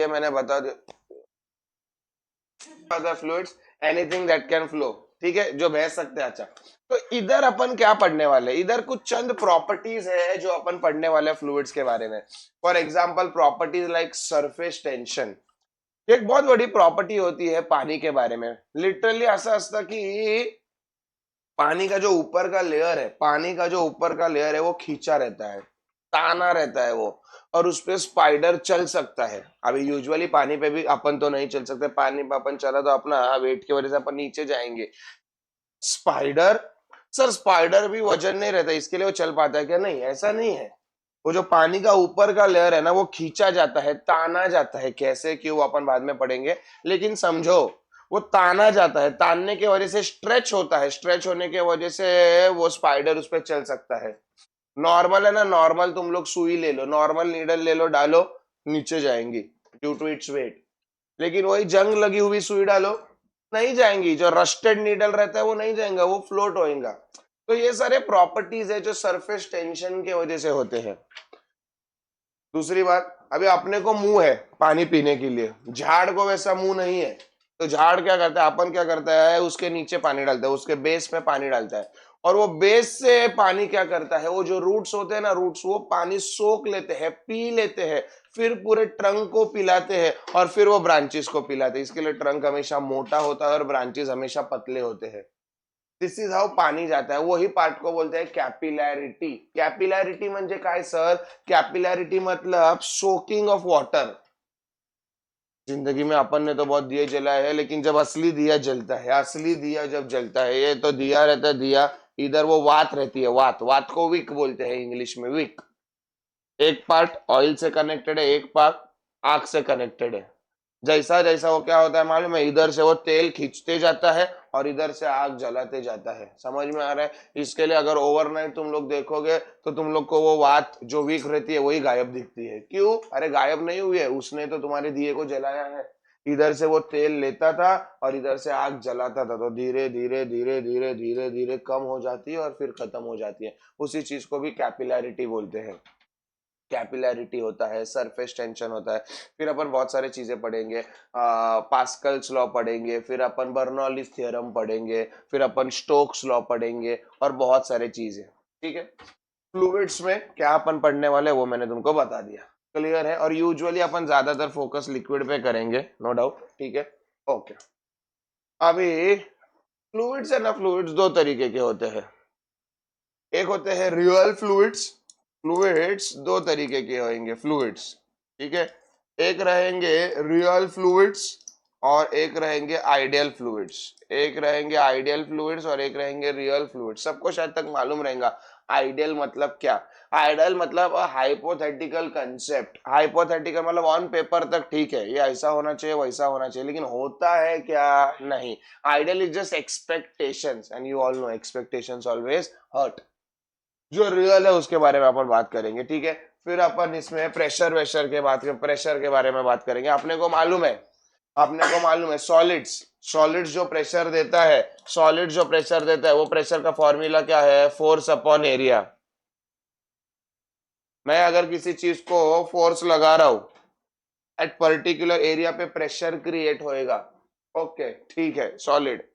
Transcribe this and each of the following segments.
ये मैंने बता दिया fluids, anything that can flow, ठीक है, जो बह सकते हैं। अच्छा, तो इधर अपन क्या पढ़ने वाले, इधर कुछ चंद प्रॉपर्टीज है जो अपन पढ़ने वाले फ्लूइड्स के बारे में। For example properties like surface tension, एक बहुत बड़ी प्रॉपर्टी होती है पानी के बारे में। लिटरली ऐसा असता कि पानी का जो ऊपर का लेयर है, पानी का जो ऊपर का लेयर है वो खींचा रहता है, ताना रहता है वो, और उस पे स्पाइडर चल सकता है। अभी यूजुअली पानी पे भी अपन तो नहीं चल सकते, पानी पे अपन चला तो अपना वेट की वजह से अपन नीचे जाएंगे। स्पाइडर, सर स्पाइडर भी वजन नहीं रहता इसके लिए वो चल पाता है क्या? नहीं, ऐसा नहीं है। वो जो पानी का ऊपर का लेयर है ना, वो खींचा जाता है, ताना जाता है। कैसे, क्यों, अपन बाद में पढ़ेंगे, लेकिन समझो वो ताना जाता है, तानने की वजह से स्ट्रेच होता है, स्ट्रेच होने की वजह से वो स्पाइडर उस पर चल सकता है। नॉर्मल है ना, नॉर्मल तुम लोग सुई ले लो, नॉर्मल नीडल ले लो, डालो, नीचे जाएंगी ड्यू टू इट्स वेट। लेकिन वही जंग लगी हुई सुई डालो, नहीं जाएंगी। जो रस्टेड नीडल रहता है वो नहीं जाएगा, वो फ्लोट होएगा। तो ये सारे प्रॉपर्टीज है जो सरफेस टेंशन के वजह से होते हैं। दूसरी बात, अभी अपने को मुंह है पानी पीने के लिए, झाड़ को वैसा मुंह नहीं है। तो झाड़ क्या करता है, अपन क्या करता है, उसके नीचे पानी डालता है, उसके बेस पे पानी डालता है, और वो बेस से पानी क्या करता है, वो जो रूट्स होते हैं ना, रूट्स वो पानी सोख लेते हैं, पी लेते हैं, फिर पूरे ट्रंक को पिलाते हैं, और फिर वो ब्रांचेस को पिलाते हैं। इसके लिए ट्रंक हमेशा मोटा होता है और ब्रांचेस हमेशा पतले होते हैं। दिस इज हाउ पानी जाता है। वही पार्ट को बोलते हैं कैपिलैरिटी। कैपिलैरिटी म्हणजे काय सर? कैपिलैरिटी मतलब सोकिंग ऑफ वाटर। जिंदगी में अपन ने तो बहुत दिए जलाए हैं, लेकिन जब असली दिया जलता है, असली दिया जब जलता है, ये तो दिया रहता है, दिया इधर वो वात रहती है, वात, वात को विक बोलते हैं इंग्लिश में, विक। एक पार्ट ऑयल से कनेक्टेड है, एक पार्ट आग से कनेक्टेड है। जैसा जैसा वो क्या होता है मालूम है, इधर से वो तेल खींचते जाता है और इधर से आग जलाते जाता है। समझ में आ रहा है? इसके लिए अगर ओवरनाइट तुम लोग देखोगे तो तुम लोग को वो बात जो वीक रहती है वही गायब दिखती है। क्यों? अरे गायब नहीं हुई है, उसने तो तुम्हारे दिए को जलाया है। इधर से वो तेल लेता था और इधर से आग जलाता था, तो धीरे धीरे धीरे धीरे धीरे धीरे कम हो जाती है और फिर खत्म हो जाती है। उसी चीज को भी कैपिलैरिटी बोलते हैं। कैपिलैरिटी होता है, सरफेस टेंशन होता है। फिर अपन बहुत सारे चीजें पढ़ेंगे, पास्कल्स लॉ पढ़ेंगे, फिर अपन बर्नौलीज थ्योरम पढ़ेंगे, फिर अपन स्टोक्स लॉ पढ़ेंगे, और बहुत सारे चीजें। ठीक है, फ्लूइड्स में क्या अपन पढ़ने वाले वो मैंने तुमको बता दिया, क्लियर है? और यूजुअली अपन ज्यादातर फोकस लिक्विड पे करेंगे, नो डाउट, ठीक है, ओके। अभी फ्लूइड्स है ना, फ्लूइड्स दो तरीके के होते हैं। एक होते हैं रियल फ्लूइड्स। फ्लूइड्स दो तरीके के होंगे, फ्लूइड्स, ठीक है। एक रहेंगे रियल फ्लूइड्स और एक रहेंगे आइडियल फ्लूइड्स। एक रहेंगे आइडियल फ्लूइड्स और एक रहेंगे रियल फ्लूइड्स। सबको शायद तक मालूम रहेगा आइडियल मतलब क्या। आइडियल मतलब हाइपोथेटिकल कंसेप्ट। हाइपोथेटिकल मतलब ऑन पेपर तक ठीक है, ये ऐसा होना चाहिए, वैसा होना चाहिए, लेकिन होता है क्या? नहीं। Ideal is just expectations, and you all know expectations always hurt. जो रियल है उसके बारे में अपन बात करेंगे, ठीक है। फिर अपन इसमें प्रेशर वेशर के बात, प्रेशर के बारे में बात करेंगे। अपने को मालूम है, अपने को मालूम है सॉलिड्स, सॉलिड्स जो प्रेशर देता है, सॉलिड जो प्रेशर देता है, वो प्रेशर का फॉर्मूला क्या है? Force upon area. मैं अगर किसी चीज को फोर्स लगा रहा हूं, एट पर्टिकुलर एरिया पे प्रेशर क्रिएट होएगा। ओके, ठीक है, सॉलिड।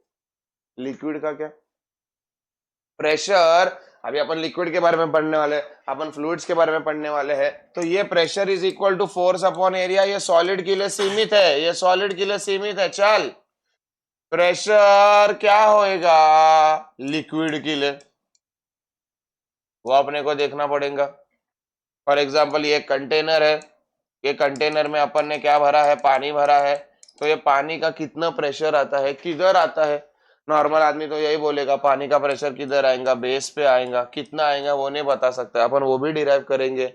लिक्विड का क्या? प्रेशर, अभी अपन लिक्विड के बारे में पढ़ने वाले, अपन फ्लूइड्स के बारे में पढ़ने वाले हैं। तो ये pressure is equal to force upon area. ये सॉलिड के लिए सीमित है, ये सॉलिड के लिए सीमित है। चल, प्रेशर क्या होएगा लिक्विड के लिए, वो अपने को देखना पड़ेगा। फॉर एग्जाम्पल ये कंटेनर है, ये कंटेनर में अपन ने क्या भरा है? पानी भरा है। तो ये पानी का कितना प्रेशर आता है, किधर आता है? नॉर्मल आदमी तो यही बोलेगा पानी का प्रेशर किधर आएगा, बेस पे आएगा। कितना आएगा वो नहीं बता सकता, अपन वो भी डिराइव करेंगे।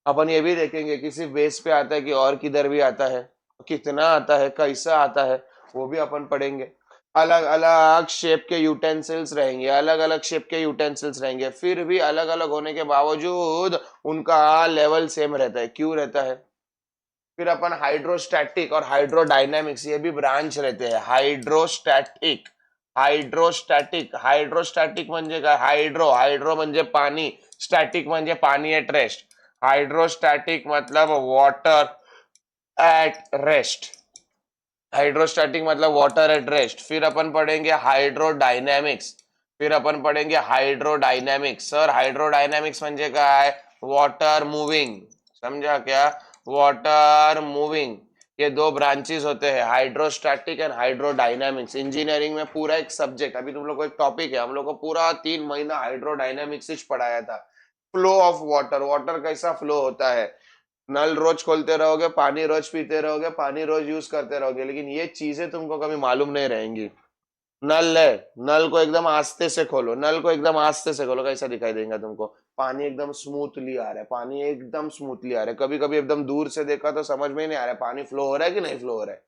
अपन ये भी देखेंगे कि सिर्फ बेस पे आता है कि और किधर भी आता है, कितना आता है, कैसा आता है, वो भी अपन पढ़ेंगे। अलग अलग शेप के यूटेंसिल्स रहेंगे, अलग अलग शेप के यूटेंसिल्स रहेंगे, फिर भी अलग अलग होने के बावजूद उनका लेवल सेम रहता है। क्यों रहता है? फिर अपन हाइड्रोस्टैटिक और हाइड्रोडायनामिक्स, ये भी ब्रांच रहते हैं। हाइड्रोस्टैटिक, हाइड्रोस्टैटिक, हाइड्रोस्टैटिक म्हणजे काय? हाइड्रो, हाइड्रो म्हणजे पानी, स्टॅटिक म्हणजे पानी एट रेस्ट। हाइड्रोस्टैटिक मतलब वाटर एट रेस्ट। हाइड्रोस्टैटिक मतलब वाटर एट रेस्ट। फिर अपन पढ़ेंगे हाइड्रोडायनेमिक्स। फिर अपन पढ़ेंगे हाइड्रोडायनेमिक्स। सर हाइड्रोडायनेमिक्स म्हणजे काय? Water moving. समझा क्या? Water moving. ये दो ब्रांचेस होते हैं, हाइड्रोस्टैटिक एंड हाइड्रोडायनेमिक्स। इंजीनियरिंग में पूरा एक सब्जेक्ट, अभी तुम लोग को एक टॉपिक है, हम लोग को पूरा 3 महीना हाइड्रोडायनेमिक्स ही पढ़ाया था। फ्लो ऑफ वाटर, वाटर कैसा फ्लो होता है। नल रोज खोलते रहोगे, पानी रोज पीते रहोगे, पानी रोज यूज करते रहोगे, लेकिन ये चीजें तुमको कभी मालूम नहीं रहेंगी। नल है, नल को एकदम आस्ते से खोलो, नल को एकदम आस्ते से खोलो, कैसा दिखाई देगा तुमको? पानी एकदम स्मूथली आ रहा है, पानी एकदम स्मूथली आ रहा है। कभी कभी एकदम दूर से देखा तो समझ में ही नहीं आ रहा है पानी फ्लो हो रहा है कि नहीं फ्लो हो रहा है।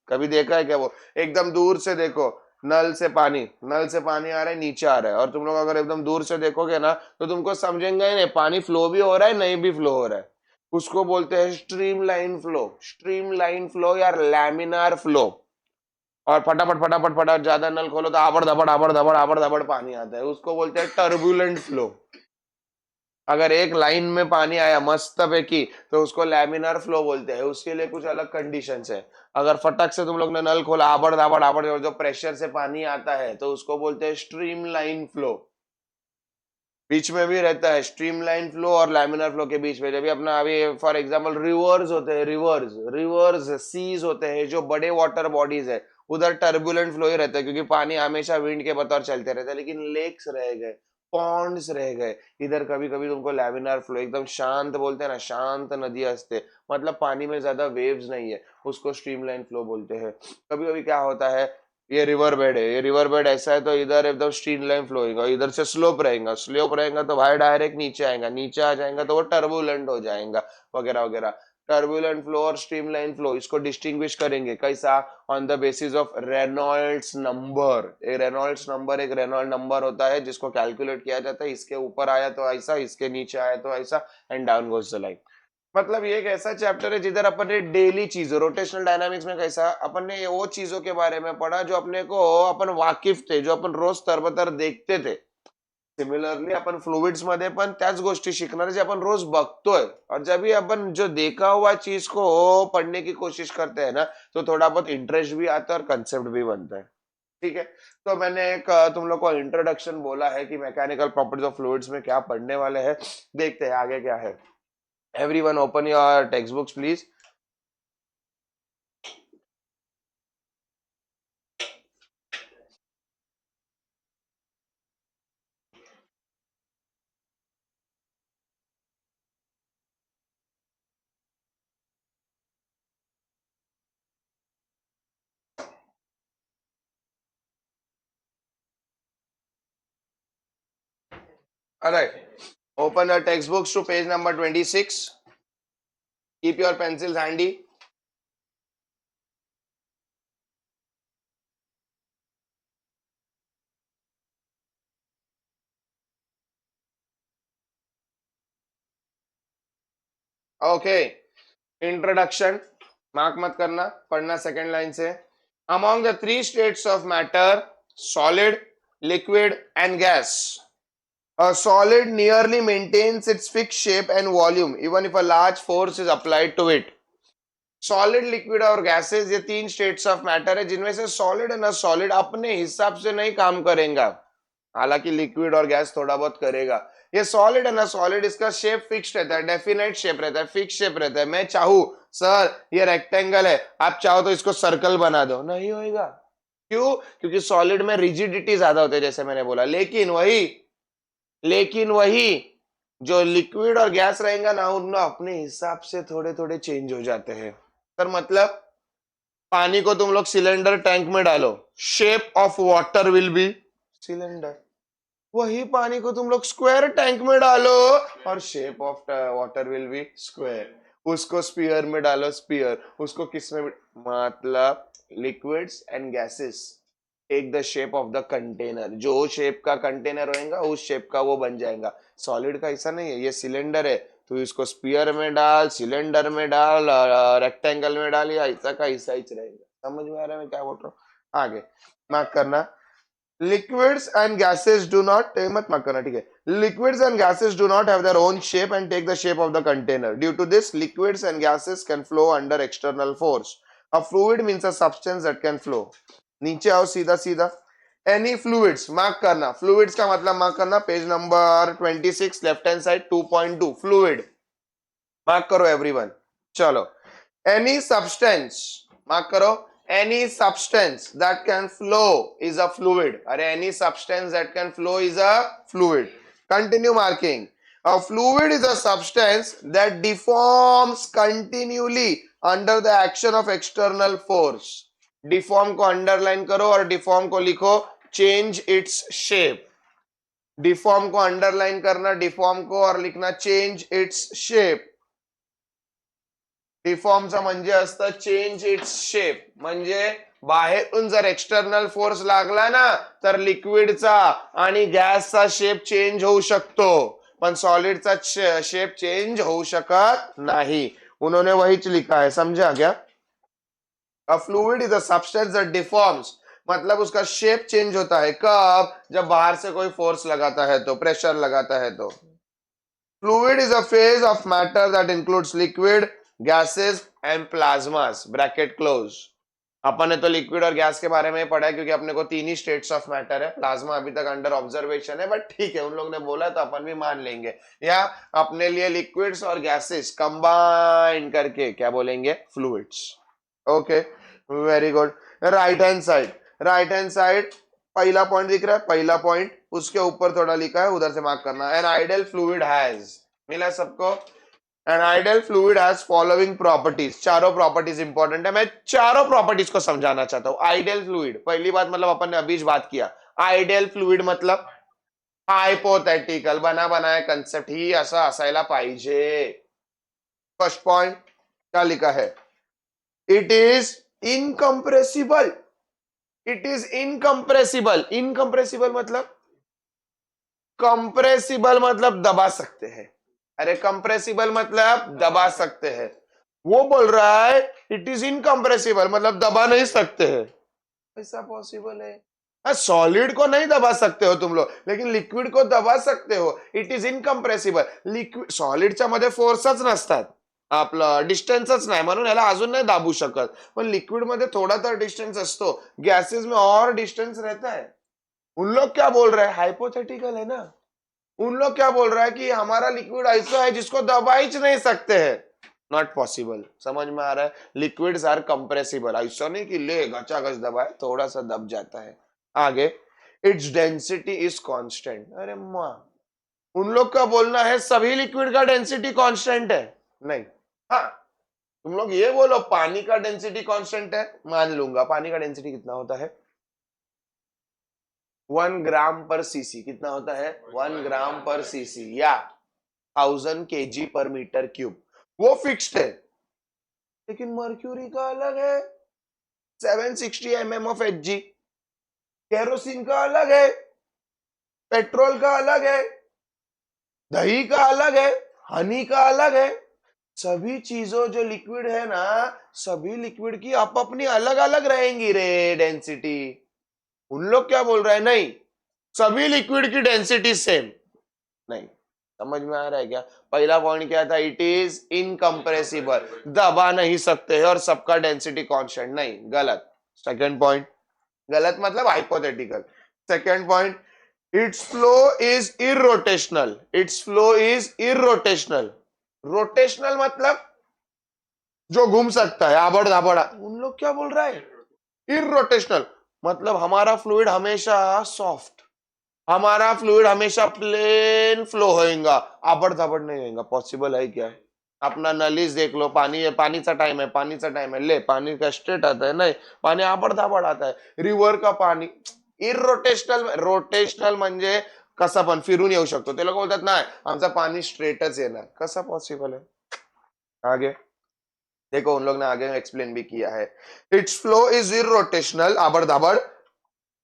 कभी देखा है क्या वो? एकदम दूर से देखो, नल से पानी, नल से पानी आ रहा है, नीचे आ रहा है, और तुम लोग अगर एकदम दूर से देखोगे ना तो तुमको समझेंगे ही नहीं पानी फ्लो भी हो रहा है नहीं भी फ्लो हो रहा है। उसको बोलते हैं stream line flow, stream line flow या लैमिनार फ्लो। और फटाफट फटाफट फटाफट ज्यादा नल खोलो तो आबड़ धबड़ पानी आता है, उसको बोलते हैं टर्बुलेंट फ्लो। अगर एक लाइन में पानी आया मस्त पैकी तो उसको लैमिनार फ्लो बोलते हैं, उसके लिए कुछ अलग कंडीशंस है। अगर फटक से तुम लोग ने नल खोला, आबड़ जो प्रेशर से पानी आता है तो उसको बोलते हैं स्ट्रीम लाइन फ्लो। बीच में भी रहता है स्ट्रीमलाइन फ्लो और लैमिनार फ्लो के बीच में, जब भी अपना अभी फॉर एग्जांपल रिवर्स होते हैं, रिवर्स रिवर्स सीज होते हैं जो बड़े वाटर बॉडीज है, उधर टर्बुलेंट फ्लो ही रहता है क्योंकि पानी हमेशा विंड के बतौर चलते रहता है। लेकिन लेक्स रह गए, पॉन्ड्स रह गए, इधर कभी कभी तुमको लैमिनार फ्लो, एकदम शांत बोलते हैं ना, शांत नदी हंसते, मतलब पानी में ज्यादा वेव्स नहीं है, उसको स्ट्रीमलाइन फ्लो बोलते हैं। कभी कभी क्या होता है, ये रिवर बेड है, ये रिवर बेड ऐसा है तो इधर एकदम स्ट्रीम लाइन फ्लो होगा, इधर से स्लोप रहेगा, स्लोप रहेगा तो भाई डायरेक्ट नीचे आएगा, नीचे आ जाएगा तो वो टर्बुलेंट हो जाएगा, वगैरह वगैरह। टर्बुलेंट फ्लो और स्ट्रीम लाइन फ्लो इसको डिस्टिंग्विश करेंगे कैसा? On the basis of Reynolds number. एक रेनॉल्ड नंबर होता है जिसको कैलकुलेट किया जाता है, इसके ऊपर आया तो ऐसा, इसके नीचे आया तो ऐसा, and down goes the line. मतलब ये एक ऐसा चैप्टर है जिधर अपन ने डेली चीजों, रोटेशनल डायनामिक्स में कैसा अपन ने वो चीजों के बारे में पढ़ा जो अपने को अपन वाकिफ थे, जो अपन रोज तरबतर देखते थे। सिमिलरली अपन फ्लुइड्स मध्ये पण त्याच गोष्टी शिकणार जे आपण रोज बघतोय, और जब भी अपन जो देखा हुआ चीज को पढ़ने की कोशिश करते हैं ना तो थोड़ा बहुत इंटरेस्ट भी आता है और कंसेप्ट भी बनता है। ठीक है, तो मैंने एक तुम लोग को इंट्रोडक्शन बोला है कि मैकेनिकल प्रॉपर्टीज ऑफ फ्लूइड्स में क्या पढ़ने वाले हैं, देखते हैं आगे क्या है। Everyone open your textbooks, please. All right. Open your textbooks to page number 26. Keep your pencils handy. Okay. Introduction. Mark मत करना, पढ़ना सेकंड लाइन से। Among the three states of matter, solid, liquid, and gas, a solid nearly maintains its fixed shape and volume even if a large force is applied to it. Solid, liquid और gases, ये 3 states of matter है जिनमें से solid and solid अपने हिसाब से नहीं काम करेगा, हालांकि लिक्विड और गैस थोड़ा बहुत करेगा। ये सॉलिड है ना सॉलिड, इसका शेप फिक्स्ड रहता है, डेफिनेट शेप रहता है, फिक्स शेप रहता है। मैं चाहूं सर ये रेक्टेंगल है, आप चाहो तो इसको सर्कल बना दो, नहीं होएगा। क्यों? क्योंकि सॉलिड में रिजिडिटी ज्यादा होती है जैसे मैंने बोला। लेकिन वही जो लिक्विड और गैस रहेगा ना, उनमें अपने हिसाब से थोड़े थोड़े चेंज हो जाते हैं। सर मतलब पानी को तुम लोग सिलेंडर टैंक में डालो, shape of water will B cylinder. वही पानी को तुम लोग स्क्वायर टैंक में डालो और shape of water will be square. उसको स्पीयर में डालो, स्पीयर। उसको किस में मतलब liquids and gases take the shape of the container, जो शेप का कंटेनर होगा उस शेप का वो बन जाएगा। सॉलिड का ऐसा नहीं है, ये सिलेंडर है तो इसको स्पीयर में डाल, सिलेंडर में डाल, रेक्टेंगल में डाल, या ऐसा का ऐसा ही रहेगा। समझ में आ रहा है मैं क्या बोल रहा हूँ? आगे मार्क करना। liquids and gases do not मत mark करना ठीक है. Liquids and gases do not have their own shape and take the shape of the container. Due to this, liquids and gases can flow under external force. A fluid means a substance that can flow. नीचे आओ सीधा सीधा. Any fluids mark करना. Fluids का मतलब mark करना. Page number 26 left hand side 2.2 fluid. Mark करो everyone. चलो. Any substance mark करो. Any substance that can flow is a fluid. अरे any substance that can flow is a fluid. Continue marking. A fluid is a substance that deforms continually under the action of external force. Deform को underline करो और deform को लिखो change its shape. Deform को underline करना, deform को और लिखना change its shape. डिफॉर्मचा म्हणजे असतं चेंज इट्स शेप. म्हणजे बाहेरून जर एक्सटर्नल फोर्स लागला ना तर लिक्विडचा आणि गॅसचा शेप चेंज होऊ शकतो, पण सॉलिडचा शेप चेंज होऊ शकत नाही. उन्होंने वहीच लिखा है, समझा क्या? अ fluid is a substance that deforms, मतलब उसका शेप चेंज होता है. कब? जब बाहर से कोई फोर्स लगाता है तो, प्रेशर लगाता है तो. Fluid is a phase of matter that includes liquid, gases and plasmas. Bracket close. अपन ने तो लिक्विड और गैस के बारे में पढ़ा है क्योंकि अपने को तीन ही स्टेट्स ऑफ मैटर है. प्लाज्मा अभी तक अंडर ऑब्जर्वेशन है, बट ठीक है, उन लोग ने बोला तो अपन भी मान लेंगे. या अपने लिए लिक्विड्स और गैसेस कंबाइन करके क्या बोलेंगे? Fluids. Okay, very good. Right hand side, right hand side पहला पॉइंट दिख रहा है, पहला पॉइंट, उसके ऊपर थोड़ा लिखा है, उधर से मार्क करना. एन आइडियल फ्लूइड हैज, मिला सबको? An ideal fluid has following properties. चारों प्रॉपर्टीज इंपॉर्टेंट है. मैं चारों प्रॉपर्टीज को समझाना चाहता हूं. आइडियल फ्लूइड, पहली बात मतलब अपन ने अभी बात किया. आइडियल फ्लूइड मतलब हाइपोथेटिकल, बना बनाया कंसेप्ट ही असा असायला पाहिजे. फर्स्ट पॉइंट क्या लिखा है? It is incompressible. It is incompressible. Incompressible मतलब, कंप्रेसिबल मतलब दबा सकते हैं. अरे कंप्रेसिबल मतलब दबा सकते हैं. वो बोल रहा है इट इज इनकंप्रेसिबल मतलब दबा नहीं सकते हैं. ऐसा पॉसिबल है? सॉलिड को नहीं दबा सकते हो तुम लोग, लेकिन लिक्विड को दबा सकते हो. It is incompressible. लिक्विड, सॉलिडच्या मध्ये फोर्सच नसतात, आपलं डिस्टन्सच नाही, म्हणून याला अजून नाही दाबू शकत. पण लिक्विड मध्ये थोड़ा तर डिस्टेंस असतो, गैसेस में और डिस्टेंस रहता है. उन लोग क्या बोल रहे हैं? हाइपोथेटिकल है ना. उन लोग क्या बोल रहा है कि हमारा लिक्विड ऐसा है जिसको दबा ही नहीं सकते हैं. Not possible. समझ में आ रहा है? Liquids are compressible. ऐसा नहीं कि ले गचागच दबाए, थोड़ा सा दब जाता है. आगे, इट्स डेंसिटी इज कांस्टेंट. अरे माँ, उन लोग का बोलना है सभी लिक्विड का डेंसिटी कांस्टेंट है. नहीं, हाँ तुम लोग ये बोलो पानी का डेंसिटी कांस्टेंट है, मान लूंगा. पानी का डेंसिटी कितना होता है? 1 ग्राम पर सीसी. कितना होता है? 1 ग्राम पर सीसी या 1000 kg पर मीटर क्यूब. वो फिक्स्ड है. लेकिन मर्क्यूरी का अलग है, 760 mm ऑफ Hg. केरोसिन का अलग है, पेट्रोल का अलग है, दही का अलग है, हनी का अलग है. सभी चीजों जो लिक्विड है ना, सभी लिक्विड की आप अपनी अलग अलग रहेंगी रे डेंसिटी. उन लोग क्या बोल रहे हैं? नहीं, सभी लिक्विड की डेंसिटी सेम. नहीं, समझ में आ रहा है क्या? पहला पॉइंट क्या था? इट इज इनकंप्रेसिबल, दबा नहीं सकते और सबका डेंसिटी कांस्टेंट. नहीं, गलत. सेकंड पॉइंट, गलत मतलब hypothetical. Second point, its flow is irrotational. Its flow is irrotational. Rotational मतलब जो घूम सकता है, आबड़ धाबड़ा. उन लोग क्या बोल रहा है? इररोटेशनल मतलब हमारा फ्लूइड हमेशा सॉफ्ट, हमारा फ्लूइड हमेशा प्लेन फ्लो होएगा, आबड़ धाबड़ नहीं होएगा. पॉसिबल है क्या? अपना नलीज देख लो. पानी है, पानीचा टाइम है, पानीचा टाइम है, ले पानी का स्ट्रेट आता है. नहीं, पानी आबड़ धाबड़ आता है. रिव्हर का पाणी इररोटेशनल. रोटेशनल म्हणजे कसं पण फिरून येऊ शकतो. ते लोक बोलतात नाही आमचं पाणी स्ट्रेटच येणार. कसं पॉसिबल है? आगे देखो, उन लोग ने आगे एक्सप्लेन भी किया है. इट्स फ्लो इज इररोटेशनल, आबड़ धाबड़.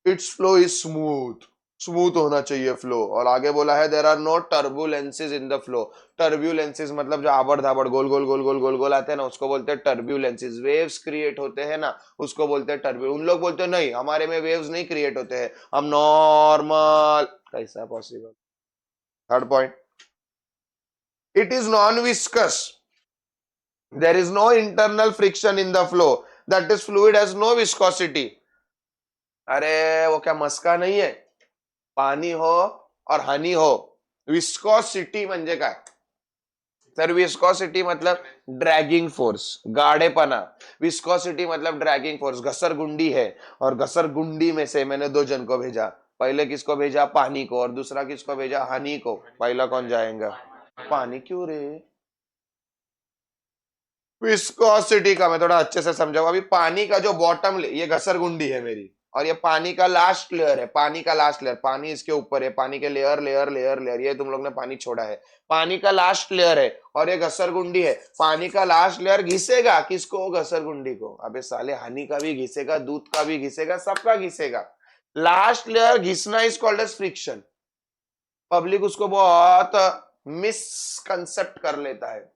Its flow is smooth. Smooth होना चाहिए फ्लो। और आगे बोला है there are no turbulences in the flow. Turbulences मतलब जो आबड़ धाबड़ गोल गोल गोल गोल गोल गोल आते हैं ना, उसको बोलते हैं टर्बुलेंसेस। वेव्स क्रिएट होते हैं ना, उसको बोलते हैं टर्बु। उन लोग बोलते हैं नहीं, हमारे में वेव्स नहीं क्रिएट होते हैं, हम नॉर्मल। कैसा possible? Third point, it is non viscous, there is no internal friction in the flow, that is fluid has no viscosity. अरे वो क्या मस्का नहीं है? पाणी हो और हनी हो, विस्कोसिटी म्हणजे काय? तर विस्कोसिटी मतलब ड्रैगिंग फोर्स, गाढ़ेपना। विस्कोसिटी मतलब ड्रैगिंग फोर्स, घसरगुंडी है। और घसरगुंडी में से मैंने दो जन को भेजा। पहले किसको भेजा? पानी को। और दूसरा किसको भेजा? हनी को। पहला कौन जाएगा? पानी। क्यों रे? विस्कोसिटी का मैं थोड़ा अच्छे से समझाऊं। अभी पानी का जो बॉटम, ये घसरगुंडी है मेरी, और ये पानी का लास्ट लेयर है। पानी का लास्ट लेयर, पानी इसके ऊपर है, पानी के लेयर लेयर लेयर लेयर, ये तुम लोग ने पानी छोड़ा है। पानी का लास्ट लेयर है और ये घसरगुंडी है। पानी का लास्ट लेयर घिसेगा किसको? घसरगुंडी को। अबे साले, हनी का भी घिसेगा, दूध का भी घिसेगा, सबका घिसेगा। लास्ट लेयर घिसना is called as friction. Public उसको बहुत मिसकंसेप्ट कर लेता है।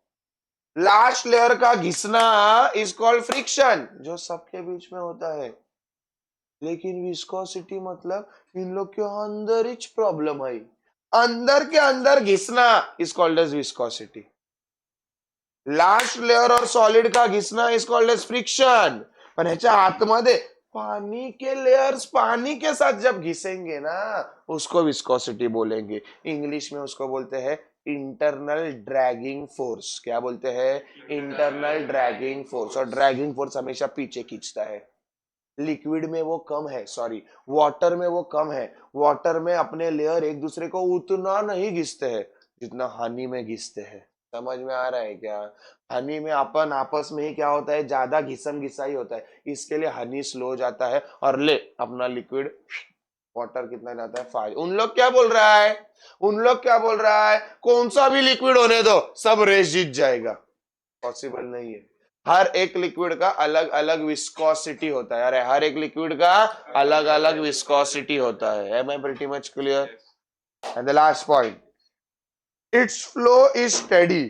लास्ट लेयर का घिसना इज कॉल्ड फ्रिक्शन, जो सबके बीच में होता है। लेकिन विस्कोसिटी मतलब इन लोग के अंदर ही प्रॉब्लम है। अंदर के अंदर घिसना is called as viscosity. Last layer और सॉलिड का घिसना इज कॉल्ड एज फ्रिक्शन। पण ह्याच्या आतमध्ये पानी के लेयर्स पानी के साथ जब घिसेंगे ना, उसको विस्कोसिटी बोलेंगे। इंग्लिश में उसको बोलते हैं इंटरनल ड्रैगिंग फोर्स। क्या बोलते हैं? Internal dragging force. और ड्रैगिंग फोर्स हमेशा पीछे खींचता है। लिक्विड में वो कम है, सॉरी वाटर में वो कम है। वाटर में अपने लेयर एक दूसरे को उतना नहीं घिसते हैं जितना हनी में घिसते हैं। समझ में आ रहा है क्या? हनी में अपन आपस में ही क्या होता है, ज्यादा घिसम घिसाई होता है, इसके लिए हनी स्लो हो जाता है। और ले अपना लिक्विड वाटर कितना जाता है? 5। उन लोग क्या बोल रहा है? उन लोग क्या बोल रहा है? कौन सा भी लिक्विड होने दो, सब रेस जीत जाएगा। पॉसिबल नहीं है। हर एक लिक्विड का अलग अलग विस्कोसिटी होता है। अरे हर एक लिक्विड का अलग अलग विस्कोसिटी होता है। Am I pretty much clear? And the last point, its flow is steady,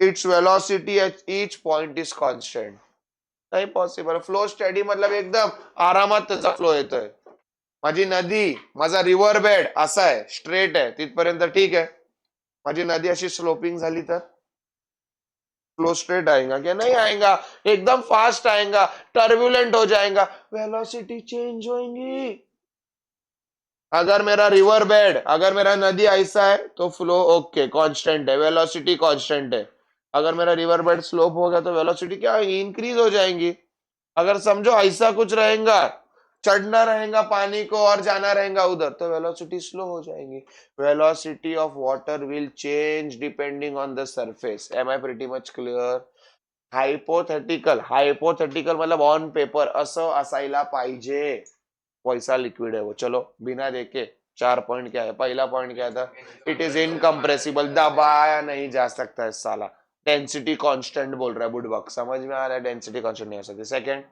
its velocity at each point is constant. नाही पॉसिबल। फ्लो स्टेडी मतलब एकदम आरामात त्याचा फ्लो येतोय। माझी नदी, माझा रिव्हर बेड असा आहे, स्ट्रेट आहे, तिथपर्यंत ठीक आहे। माझी नदी अशी स्लोपिंग झाली तर फ्लो स्ट्रेट आएगा क्या? नहीं आएगा, एकदम फास्ट आएगा, टर्बुलेंट हो जाएगा, वेलोसिटी चेंज होगी। अगर मेरा रिवर बेड, अगर मेरा नदी ऐसा है तो फ्लो ओके कांस्टेंट है, वेलोसिटी कांस्टेंट है। अगर मेरा रिवर बेड स्लोप हो गया तो वेलोसिटी क्या होगी? इंक्रीज हो जाएंगी। अगर समझो ऐसा कुछ रहेगा, चढ़ना रहेगा पानी को और जाना रहेगा उधर, तो वेलोसिटी स्लो हो जाएगी। Velocity of water will change depending on the surface. Am I pretty much clear? Hypothetical, hypothetical मतलब ऑन पेपर असं असायला पाहिजे वैसा लिक्विड है वो। चलो बिना देखे 4 पॉइंट क्या है? पहला पॉइंट क्या था? इट इज इनकम्प्रेसिबल, दबाया नहीं जा सकता है साला। डेंसिटी कांस्टेंट बोल रहा है बुडबक, समझ में आ रहा है? डेंसिटी कांस्टेंट नहीं हो सकती। सेकंड,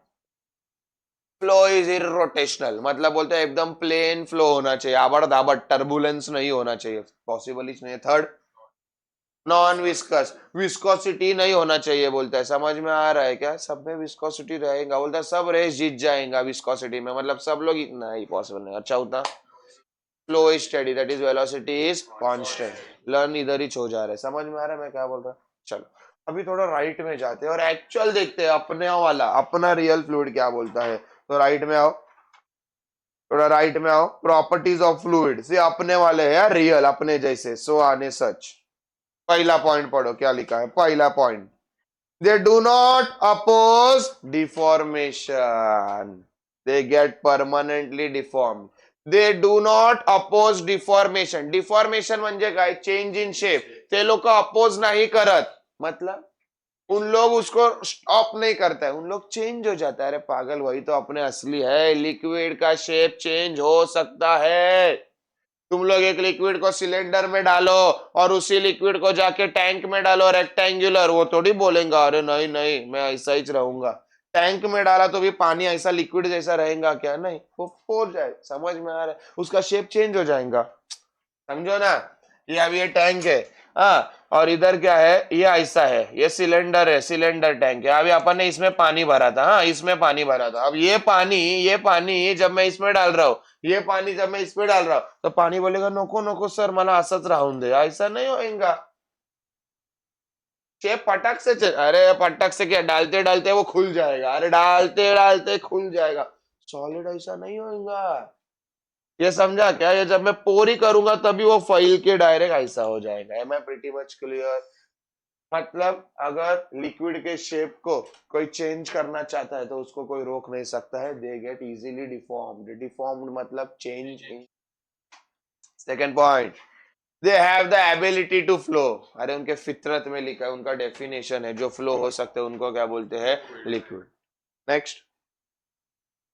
फ्लो इज इरोटेशनल, मतलब बोलते हैं एकदम प्लेन फ्लो होना चाहिए, आबड़ धाबड़ टर्बुलेंस नहीं होना चाहिए, पॉसिबल ही नहीं है। थर्ड, नॉन विस्कस, विस्कोसिटी नहीं होना चाहिए बोलता है। समझ में आ रहा है क्या? सब में विस्कोसिटी रहेगा बोलता है, सब रेस जीत जाएगा विस्कोसिटी में, मतलब सब लोग इतना ही पॉसिबल नहीं। अच्छा होता flow is steady, that is velocity is constant. Learn इधर ही हो जा रहा है। समझ में आ रहा है मैं क्या बोल रहा? चलो अभी थोड़ा राइट में जाते हैं और एक्चुअल देखते हैं अपने वाला, अपना रियल फ्लूइड क्या बोलता है। तो राइट में आओ, थोड़ा राइट में आओ। प्रॉपर्टीज ऑफ फ्लूइड से अपने वाले है यार, रियल अपने जैसे, सो आने सच। पहला पॉइंट पढ़ो क्या लिखा है। पहला point, they do not oppose deformation, they get permanently deform. They do not oppose deformation. Deformation म्हणजे काय? Change in shape. ते लोक अपोज नाही करत, मतलब उन लोग उसको स्टॉप नहीं करता है, उन लोग चेंज हो जाता है। अरे पागल, वही तो अपने असली है। लिक्विड का शेप चेंज हो सकता है। तुम लोग एक लिक्विड को सिलेंडर में डालो और उसी लिक्विड को जाके टैंक में डालो रेक्टेंगुलर, वो थोड़ी बोलेंगे अरे नहीं नहीं मैं ऐसा ही रहूंगा। टैंक में डाला तो भी पानी ऐसा लिक्विड जैसा रहेगा क्या? नहीं, वो फोर जाए। समझ में आ रहा है? उसका शेप चेंज हो जाएगा, समझो ना। ये अभी ये टैंक है, हाँ, और इधर क्या है, ये ऐसा है, ये सिलेंडर है, सिलेंडर टैंक है। अभी अपन ने इसमें पानी भरा था, हाँ, इसमें पानी भरा था। अब ये पानी जब मैं इसमें डाल रहा हूँ, ये पानी जब मैं इसमें डाल रहा हूँ, तो पानी बोलेगा नको नको सर मला असंच राहून दे। ऐसा नहीं होएगा। शेप पटक से अरे पटक से क्या, डालते डालते वो खुल जाएगा। अरे डालते डालते खुल जाएगा। सॉलिड ऐसा नहीं होएगा। ये समझा क्या? ये जब मैं पोर ही करूंगा तभी वो फैल के डायरेक्ट ऐसा हो जाएगा। Am I pretty much clear? मतलब अगर लिक्विड के शेप को कोई चेंज करना चाहता है तो उसको कोई रोक नहीं सकता है। They get easily deformed. Deformed मतलब change in. Second point, they have the ability to flow. अरे उनके फितरत में लिखा है, उनका डेफिनेशन है, जो फ्लो हो सकते हैं उनको क्या बोलते हैं? Liquid. Next,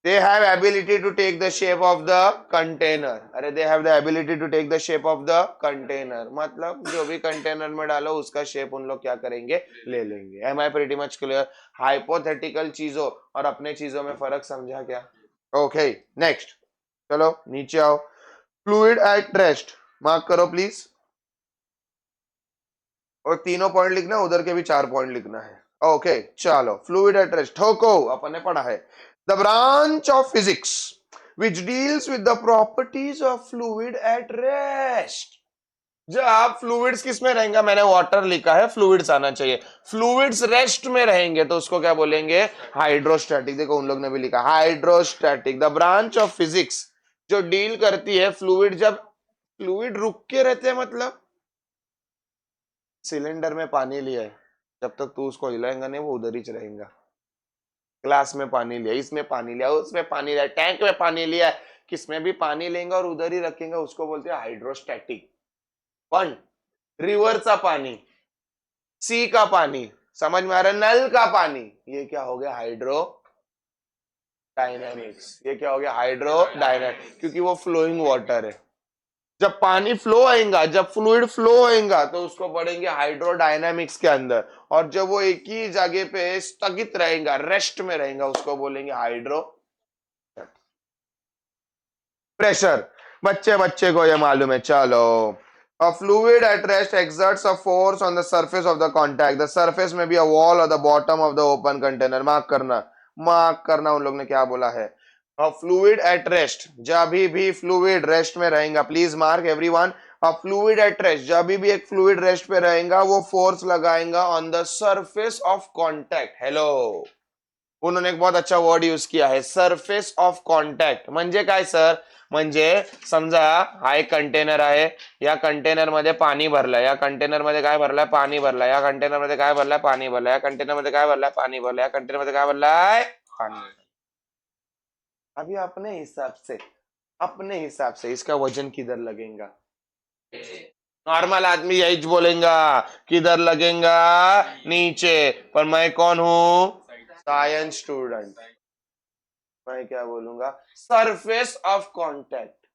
they have ability to take the shape of the container. अरे they have the ability to take the shape of the container, मतलब जो भी कंटेनर में डालो उसका शेप उन लोग क्या करेंगे? ले लेंगे। Am I pretty much clear? Hypothetical चीजों और अपने चीजों में फर्क समझा क्या? ओके, नेक्स्ट, चलो नीचे आओ। फ्लूइड एट रेस्ट, मार्क करो प्लीज। और तीनों पॉइंट लिखना, उधर के भी 4 पॉइंट लिखना है। ओके चलो, फ्लूइड एट रेस्ट ठोको, अपन ने पढ़ा है। The branch of physics which deals with the properties of fluid at rest। जब फ्लूइड्स किस में रहेंगे, मैंने वाटर लिखा है, फ्लूइड्स आना चाहिए। फ्लूइड्स रेस्ट में रहेंगे तो उसको क्या बोलेंगे? हाइड्रोस्टैटिक। देखो उन लोग ने भी लिखा hydrostatic. The branch of physics जो डील करती है फ्लूइड, जब फ्लूइड रुक के रहते हैं, मतलब सिलेंडर में पानी लिया है, जब तक तू उसको हिलाएगा नहीं वो उधर ही रहेगा। ग्लास में पानी लिया, इसमें पानी लिया, उसमें पानी लिया, टैंक में पानी लिया, किसमें भी पानी लेंगे और उधर ही रखेंगे, उसको बोलते हैं हाइड्रोस्टैटिक। वन, रिवर का पानी, सी का पानी, समझ में आ रहा है? नल का पानी, ये क्या हो गया? Hydro dynamics. ये क्या हो गया? हाइड्रो डायनामिक्स, क्योंकि वो फ्लोइंग वाटर है। जब पानी फ्लो आएगा, जब फ्लूइड फ्लो आएगा तो उसको पढ़ेंगे हाइड्रोडायनामिक्स के अंदर। और जब वो एक ही जगह पे स्थगित रहेगा, रेस्ट में रहेगा, उसको बोलेंगे हाइड्रो प्रेशर। बच्चे बच्चे को ये मालूम है। चलो, a fluid at rest exerts a force on the surface of the contact। the surface में भी a wall or the bottom of the open container। Mark करना, मार्क करना, उन लोग ने क्या बोला है? फ्लूइड एट रेस्ट, जब भी फ्लूइड रेस्ट में रहेगा, please mark everyone. Fluid at rest, जब भी एक फ्लूइड रेस्ट पे रहेगा वो फोर्स लगाएगा on the surface of contact. Hello, उन्होंने एक बहुत अच्छा वर्ड यूज किया है, सरफेस ऑफ कॉन्टॅक्ट। म्हणजे काय सर? म्हणजे समजा हा एक कंटेनर आहे, या कंटेनर मध्ये पाणी भरलंय, या कंटेनर मध्ये काय भरलंय? पाणी भरलंय, या कंटेनर मध्ये काय भरलंय? पाणी भरलंय, या कंटेनर मध्ये काय भरलंय? पाणी भरलंय, या कंटेनर मध्ये काय भरलंय? पाणी। अभी अपने हिसाब से इसका वजन किधर लगेगा? नॉर्मल आदमी यही बोलेगा, किधर लगेगा? नीचे। पर मैं कौन हूं? Science student. मैं क्या बोलूंगा? Surface of contact.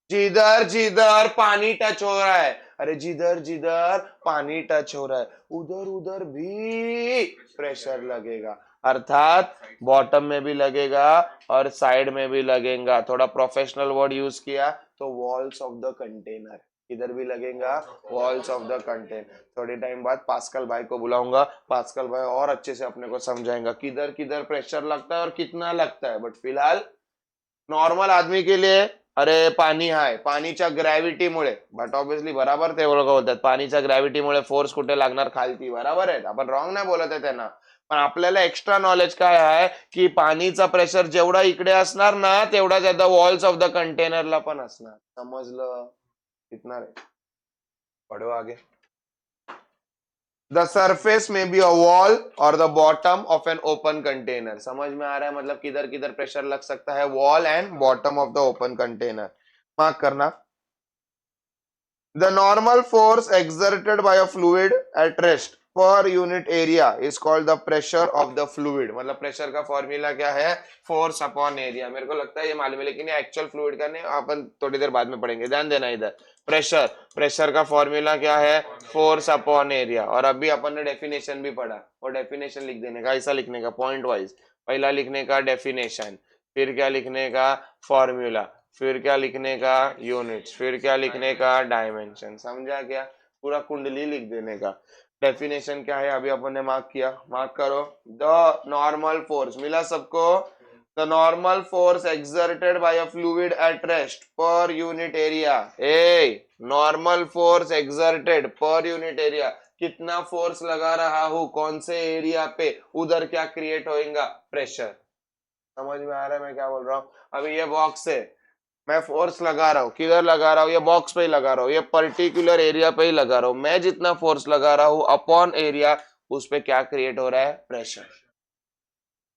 जिधर जिधर पानी टच हो रहा है, अरे जिधर जिधर पानी टच हो रहा है उधर उधर भी प्रेशर लगेगा। अर्थात बॉटम में भी लगेगा और साइड में भी लगेगा। थोड़ा प्रोफेशनल वर्ड यूज किया तो वॉल्स ऑफ द कंटेनर, इधर भी लगेगा वॉल्स ऑफ द कंटेनर। थोड़े टाइम बाद पास्कल भाई को बुलाऊंगा, पास्कल भाई और अच्छे से अपने को समझाएंगा किधर किधर प्रेशर लगता है और कितना लगता है। बट फिलहाल नॉर्मल आदमी के लिए, अरे पाणी आहे, पाणीच्या ग्रॅव्हिटीमुळे, बट ऑब्विसली बराबर ते लोक बोलतात पाणीच्या ग्रॅव्हिटीमुळे फोर्स कुठे लागणार? खालती। बराबर आहे, आपण रॉंग नाही बोलत आहे त्यांना। पण आपल्याला एक्स्ट्रा नॉलेज काय आहे की पाणीचा प्रेशर जेवढा इकडे असणार ना तेवढा ज्यादा वॉल्स ऑफ द कंटेनरला पण असणार। समजलं? इतना रे, पढ़ो आगे। द सरफेस में बी अ वॉल और the bottom of an open container. समझ में आ रहा है? मतलब किधर किधर प्रेशर लग सकता है? Wall and bottom of the open container. Mark करना। The normal force exerted by a fluid at rest per unit area is called the pressure of the fluid. मतलब प्रेशर का फॉर्मूला क्या है? Force upon area. मेरे को लगता है ये मालूम है, लेकिन ये एक्चुअल फ्लूइड का नहीं, अपन थोड़ी देर बाद में पढ़ेंगे, ध्यान देना इधर। प्रेशर, प्रेशर का फॉर्मूला क्या है, फोर्स अपॉन एरिया। और अभी अपन ने डेफिनेशन भी पढ़ा, और डेफिनेशन लिख देने का, ऐसा लिखने का पॉइंट वाइज, पहला लिखने का डेफिनेशन, फिर क्या लिखने का फॉर्मूला, फिर क्या लिखने का यूनिट्स, फिर क्या लिखने का डायमेंशन। समझा क्या, पूरा कुंडली लिख देने का। डेफिनेशन क्या है अभी अपन ने मार्क किया, मार्क करो। द नॉर्मल फोर्स, मिला सबको, the normal force exerted by a fluid at rest per unit area। A normal force exerted per unit area, कितना फोर्स लगा रहा हूं कौन से एरिया पे, उधर क्या क्रिएट होएगा, प्रेशर। समझ में आ रहा है मैं क्या बोल रहा हूँ। अभी ये बॉक्स है, मैं फोर्स लगा रहा हूँ, किधर लगा रहा हूँ, ये बॉक्स पे ही लगा रहा हूँ, ये पर्टिकुलर एरिया पे ही लगा रहा हूँ। मैं जितना फोर्स लगा रहा हूँ अपॉन एरिया, उस पे क्या क्रिएट हो रहा है, प्रेशर।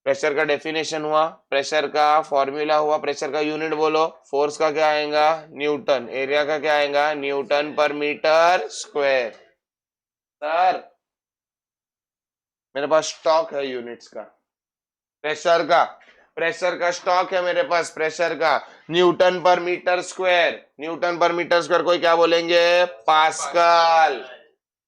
प्रेशर का डेफिनेशन हुआ, प्रेशर का फॉर्मूला हुआ, प्रेशर का यूनिट बोलो, फोर्स का क्या आएगा, न्यूटन, एरिया का क्या आएगा, Newton per metre square. Sir मेरे पास स्टॉक है यूनिट्स का, प्रेशर का, प्रेशर का स्टॉक है मेरे पास, प्रेशर का newton per metre square, newton per metre square कोई क्या बोलेंगे, पास्कल।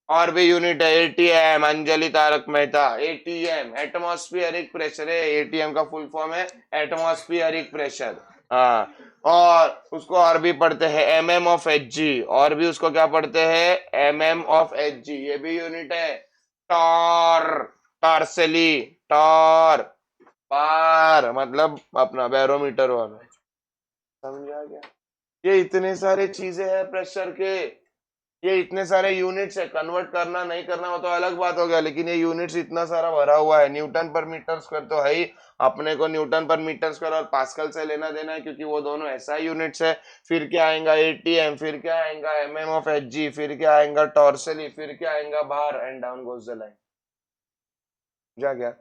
और भी यूनिट है ATM, Anjali Tarak Mehta, ATM atmospheric pressure है, एटीएम का फुल फॉर्म है एटमॉस्फेरिक प्रेशर। हाँ, और उसको और भी पढ़ते हैं एमएम ऑफ एच जी, और भी उसको क्या पढ़ते हैं, एमएम ऑफ एच जी, ये भी यूनिट है। टॉर, टॉर्सली, टॉर, बार मतलब अपना बैरोमीटर वाला। समझा गया, ये इतने सारे चीजें हैं प्रेशर के, ये इतने सारे यूनिट्स है, कन्वर्ट करना नहीं करना वो तो अलग बात हो गया, लेकिन ये यूनिट्स इतना सारा भरा हुआ है। न्यूटन पर मीटर स्क्वायर तो है ही, अपने को न्यूटन पर मीटर स्क्वायर और पास्कल से लेना देना है, क्योंकि वो दोनों ऐसा यूनिट्स है। फिर क्या आएगा एटीएम, फिर क्या आएगा एमएम ऑफ एचजी, फिर क्या आएगा टॉर्सली, फिर क्या आएगा बार, and down goes the line. जा गया,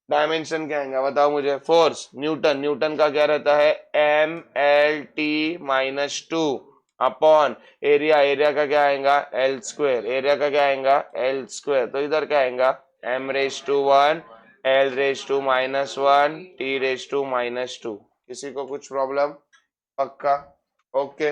डायमेंशन क्या आएगा बताओ मुझे, फोर्स न्यूटन, न्यूटन का क्या रहता है, M L T - 2 upon area, area का क्या आएगा, एल स्क्वायर, एरिया का क्या आएगा, एल स्क्वायर। तो इधर क्या आएगा, M⁻⁴ L⁻⁻⁴ T⁻⁻²। किसी को कुछ प्रॉब्लम, पक्का, ओके।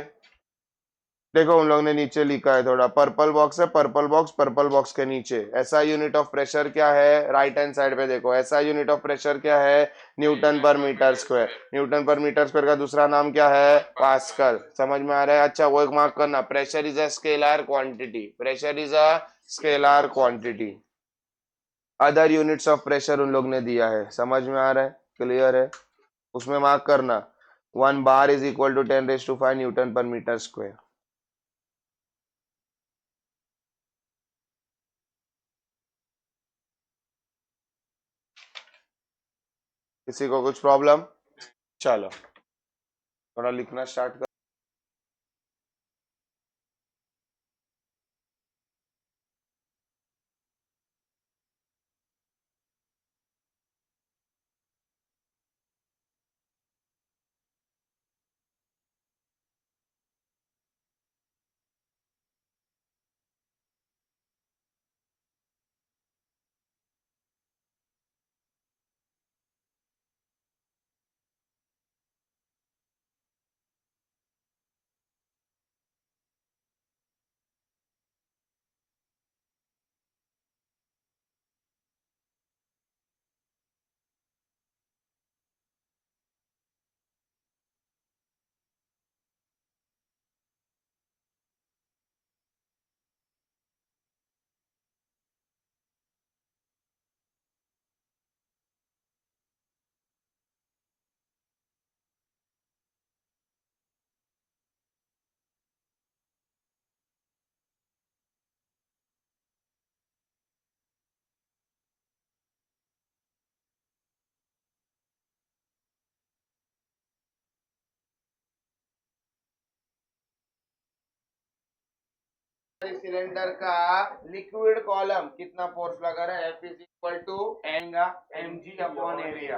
देखो उन लोगों ने नीचे लिखा है, थोड़ा पर्पल बॉक्स है, पर्पल बॉक्स, पर्पल बॉक्स के नीचे ऐसा यूनिट ऑफ प्रेशर क्या है, राइट हैंड साइड पे देखो, ऐसा यूनिट ऑफ प्रेशर क्या है, Newton per metre square. Newton per metre square का दूसरा नाम क्या है, पास्कल। समझ में आ रहा है, अच्छा वो एक मार्क करना, pressure is a scalar quantity, pressure is a scalar quantity. Other units of pressure उन लोग ने दिया है, समझ में आ रहा है, क्लियर है, उसमें मार्क करना, 1 bar is equal to 10⁵ newton per metre square. किसी को कुछ प्रॉब्लम, चलो थोड़ा लिखना स्टार्ट कर। सिलेंडर का लिक्विड कॉलम कितना फोर्स लगा रहा है, F इज इक्वल टू mg/एरिया।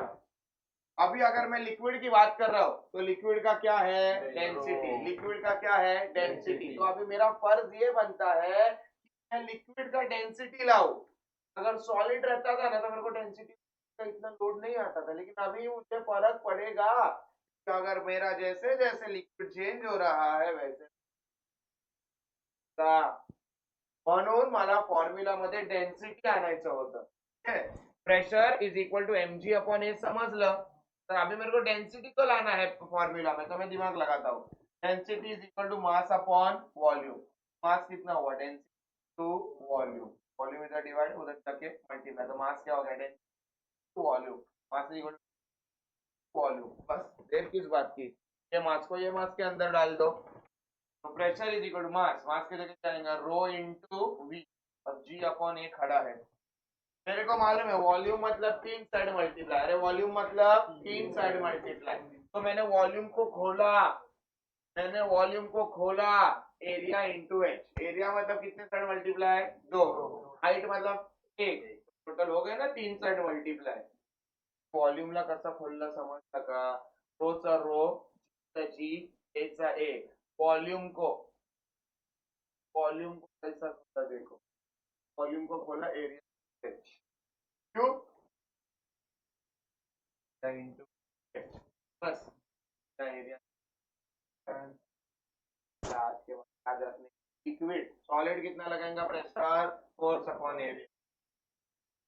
अभी अगर मैं लिक्विड की बात कर रहा हूँ तो लिक्विड का क्या है, डेंसिटी, लिक्विड का क्या है, डेंसिटी। तो अभी मेरा फर्ज ये बनता है कि मैं लिक्विड का डेंसिटी लाऊं। अगर सॉलिड रहता था ना तो मेरे को डेंसिटी का इतना लोड नहीं आता था, लेकिन अभी मुझे फर्क पड़ेगा कि अगर मेरा जैसे जैसे लिक्विड चेंज हो रहा है वैसे म्हणून मला फॉर्म्युला मध्ये डेन्सिटी आणायचं होतं. Pressure is equal to mg upon A समझलं. तो अभी मेरे को डेंसिटी को लाना है फॉर्मूला में, तो मैं दिमाग लगाता हूँ. Density is equal to mass upon volume. Mass कितना हुआ, डेंसिटी टू वॉल्यूम. वॉल्यूम इधर डिवाइड, उधर जाके मल्टीप्लाई, तो मास क्या हो गया, density to volume. Mass is equal to volume. बस देर किस बात की, ये मास को ये मास के अंदर डाल दो. तो pressure is equal to mass, mass के जगह जाएगा रो इंटू वी, और जी अपॉन ए खड़ा है. मेरे को मालूम है वॉल्यूम मतलब तीन साइड मल्टीप्लाई. अरे वॉल्यूम मतलब तीन साइड मल्टीप्लाई. तो मैंने वॉल्यूम को खोला, एरिया इंटू एच. एरिया मतलब कितने साइड मल्टीप्लाई, दो. हाइट मतलब एक. टोटल हो गए ना तीन साइड मल्टीप्लाई. वॉल्यूमला कसा खोलला समजलं का. रोचा रो, जी, एचा ए. वॉल्यूम को कैसा खोला देखो. वॉल्यूम को खोला एरिया एच क्यों इंटू एच, बस एरिया. आज के बाद आ जाते लिक्विड सॉलिड कितना लगाएंगे pressure, force upon area.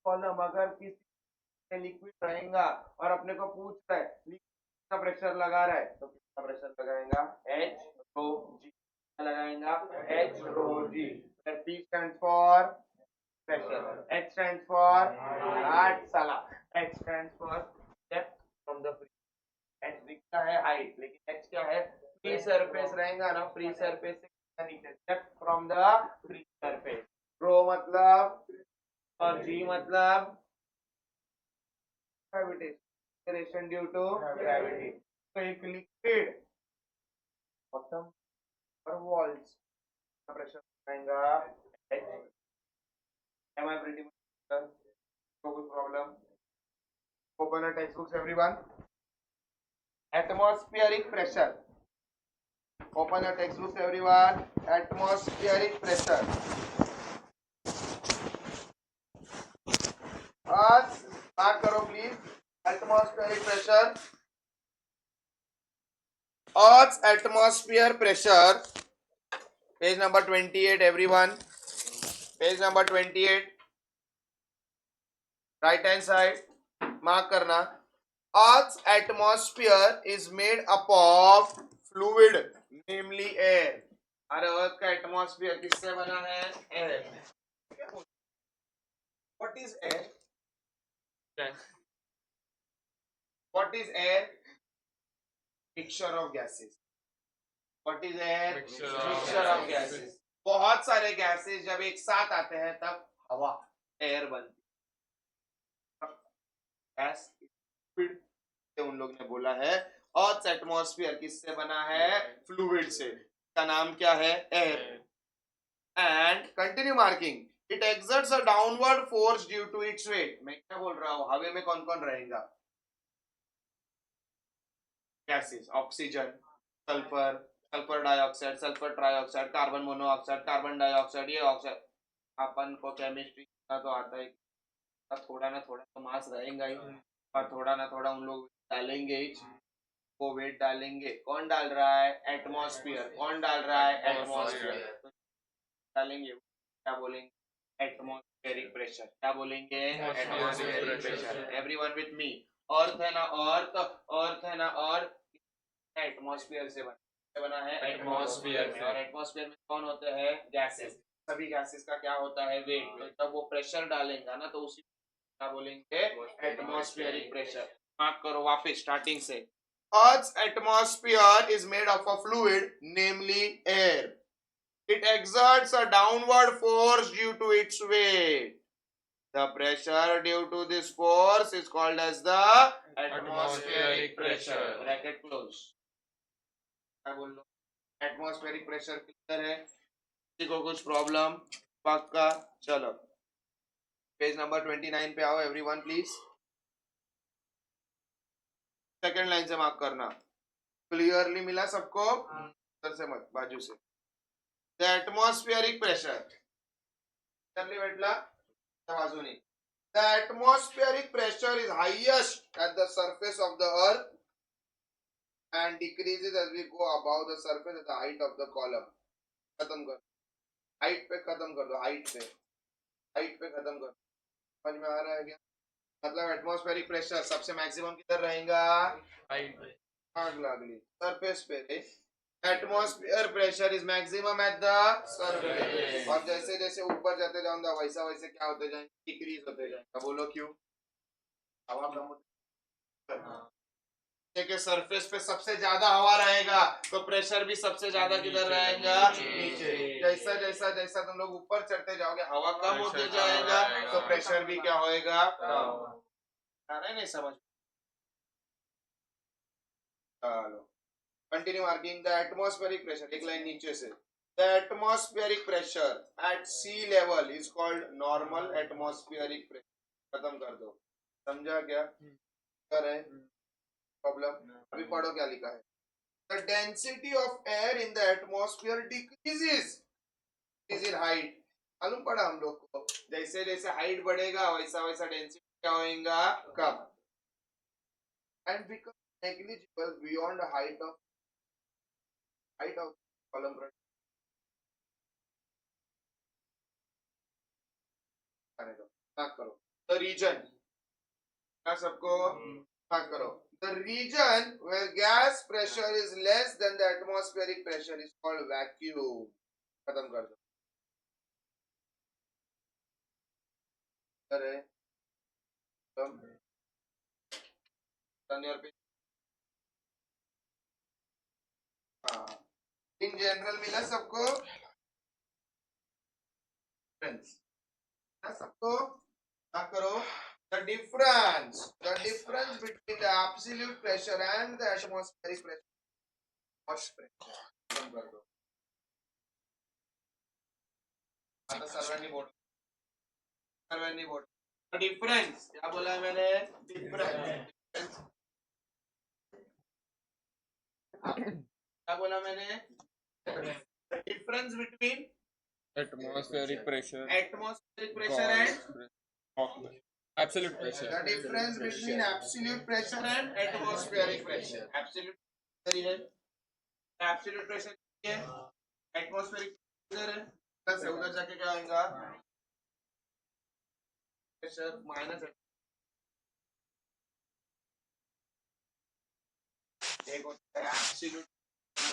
Column अगर किसी लिक्विड रहेगा और अपने को पूछ रहा है कितना प्रेशर लगा रहा है, तो कितना प्रेशर लगाएगा, एच रो जी लगाएगा, h rho g. P stands for pressure, H stands for heart साला, H stands for depth from the free. H दिखता है हाइट, लेकिन H क्या है, फ्री सरफेस रहेगा ना, फ्री सरफेस से कितना नीचे, depth from the free surface. Rho मतलब और जी मतलब ग्रेविटेशन ड्यू टू ग्रेविटी. तो एक लिक्विड बॉटम और वॉल्स प्रेशर आएगा H. Am I pretty much done? No good problem. Open the textbooks, everyone. Atmospheric pressure. Open the textbooks, everyone. Atmospheric pressure. आज mark करो please. Atmospheric pressure. Earth's atmosphere pressure. Page number 28, everyone. Page number 28. Right hand side. Mark करना. Earth's atmosphere is made up of fluid, namely air. अरे अर्थ का atmosphere किससे बना है, air. What is air? What is air? Mixture of gases. What is air? Mixture of gases. बहुत सारे gases जब एक साथ आते हैं तब हवा, एयर बनती है. गैस उन लोग ने बोला है अर्थ एटमॉस्फेयर किससे बना है, फ्लूइड से. का नाम क्या है, air. And continue marking. It exerts a downward force due to its weight. मैं क्या बोल रहा हूँ, हवा में कौन कौन रहेगा, gases, oxygen, sulphur, sulphur dioxide, sulphur trioxide, carbon monoxide, carbon dioxide, ये ऑक्साइड. अपन को केमिस्ट्री का तो आता है, थोड़ा ना थोड़ा तो मास रहेगा ही, और थोड़ा ना थोड़ा उन लोग डालेंगे ही. वो वेट डालेंगे, कौन डाल रहा है, एटमॉस्फेयर. कौन डाल रहा है, एटमॉस्फेयर डालेंगे. क्या बोलेंगे, एटमॉस्फेरिक प्रेशर. क्या बोलेंगे, atmospheric pressure. Everyone with me. Earth है ना, अर्थ है ना, अर्थ एटमॉस्फेयर से बना है, एटमॉस्फेयर में. और एटमॉस्फेयर में कौन होते हैं, गैसेस. सभी गैसेस का क्या होता है, वेट. तो जब वो प्रेशर डालेंगे ना, तो उसी क्या बोलेंगे, एटमॉस्फेरिक प्रेशर. मार्क करो वापस स्टार्टिंग से. Earth's atmosphere is made of a fluid, namely air. It exerts a downward force due to its weight. The pressure due to this force is called as the atmospheric pressure. Bracket close. क्या बोल लो, atmospheric pressure clear है, किसी को कुछ problem, पक्का. चलो page number 29 पे आओ एवरीवन प्लीज. सेकंड लाइन से मार्क करना. क्लियरली मिला सबको, इधर से मत, बाजू से. द एटमॉस्फेरिक प्रेशर क्लियरली भेटला बाजूनी. The atmospheric pressure is highest at the surface of the earth and decreases as we go above the surface at the height of the column. खत्म कर. हाइट पे खत्म कर दो, हाइट पे खत्म कर दो। समझ में आ रहा है क्या? मतलब एटमॉस्फेरिक प्रेशर सबसे मैक्सिमम किधर रहेगा? हाइट पे। अगली सरफेस पे atmosphere pressure is maximum at the surface, और जैसे जैसे ऊपर जाते जाऊंगा वैसा वैसे क्या होते जाएंगे? डिक्रीज होते जाएंगे। बोलो क्यों? हवा कम के सरफेस पे सबसे ज्यादा हवा रहेगा तो प्रेशर भी सबसे ज्यादा किधर रहेगा? नीचे। जैसा जैसा जैसा तुम लोग ऊपर चढ़ते जाओगे हवा कम होते जाएगा तो प्रेशर भी क्या होएगा? कम। नहीं समझ? चलो continue marking the atmospheric pressure, एक लाइन नीचे से। The atmospheric pressure at sea level is called normal atmospheric pressure. खत्म कर दो। समझा क्या? कर रहे प्रॉब्लम? अभी पढ़ो क्या लिखा है। The density of air in the atmosphere decreases is in height। मालूम पड़ा हम लोग को, जैसे जैसे हाइट बढ़ेगा वैसा वैसा डेंसिटी क्या होगा? कम। and become negligible beyond the height of column। करो द रीजन, क्या सबको करो। The region where gas pressure is less than the atmospheric pressure is called vacuum। खत्म कर दो। अरे इन जनरल मिला सबको? सबको क्या करो? The difference between the absolute pressure and the atmospheric pressure, कम कर दो। आता सर्वांनी बोल, सर्वांनी बोल। डिफरेंस क्या बोला है मैंने? डिफरेंस क्या बोला मैंने? Difference between atmospheric pressure and absolute pressure the difference between absolute pressure and atmospheric pressure। absolute pressure है, absolute pressure है, atmospheric pressure है, प्लस उधर जाके क्या होगा? Pressure minus. एक होता है एब्सोल्यूट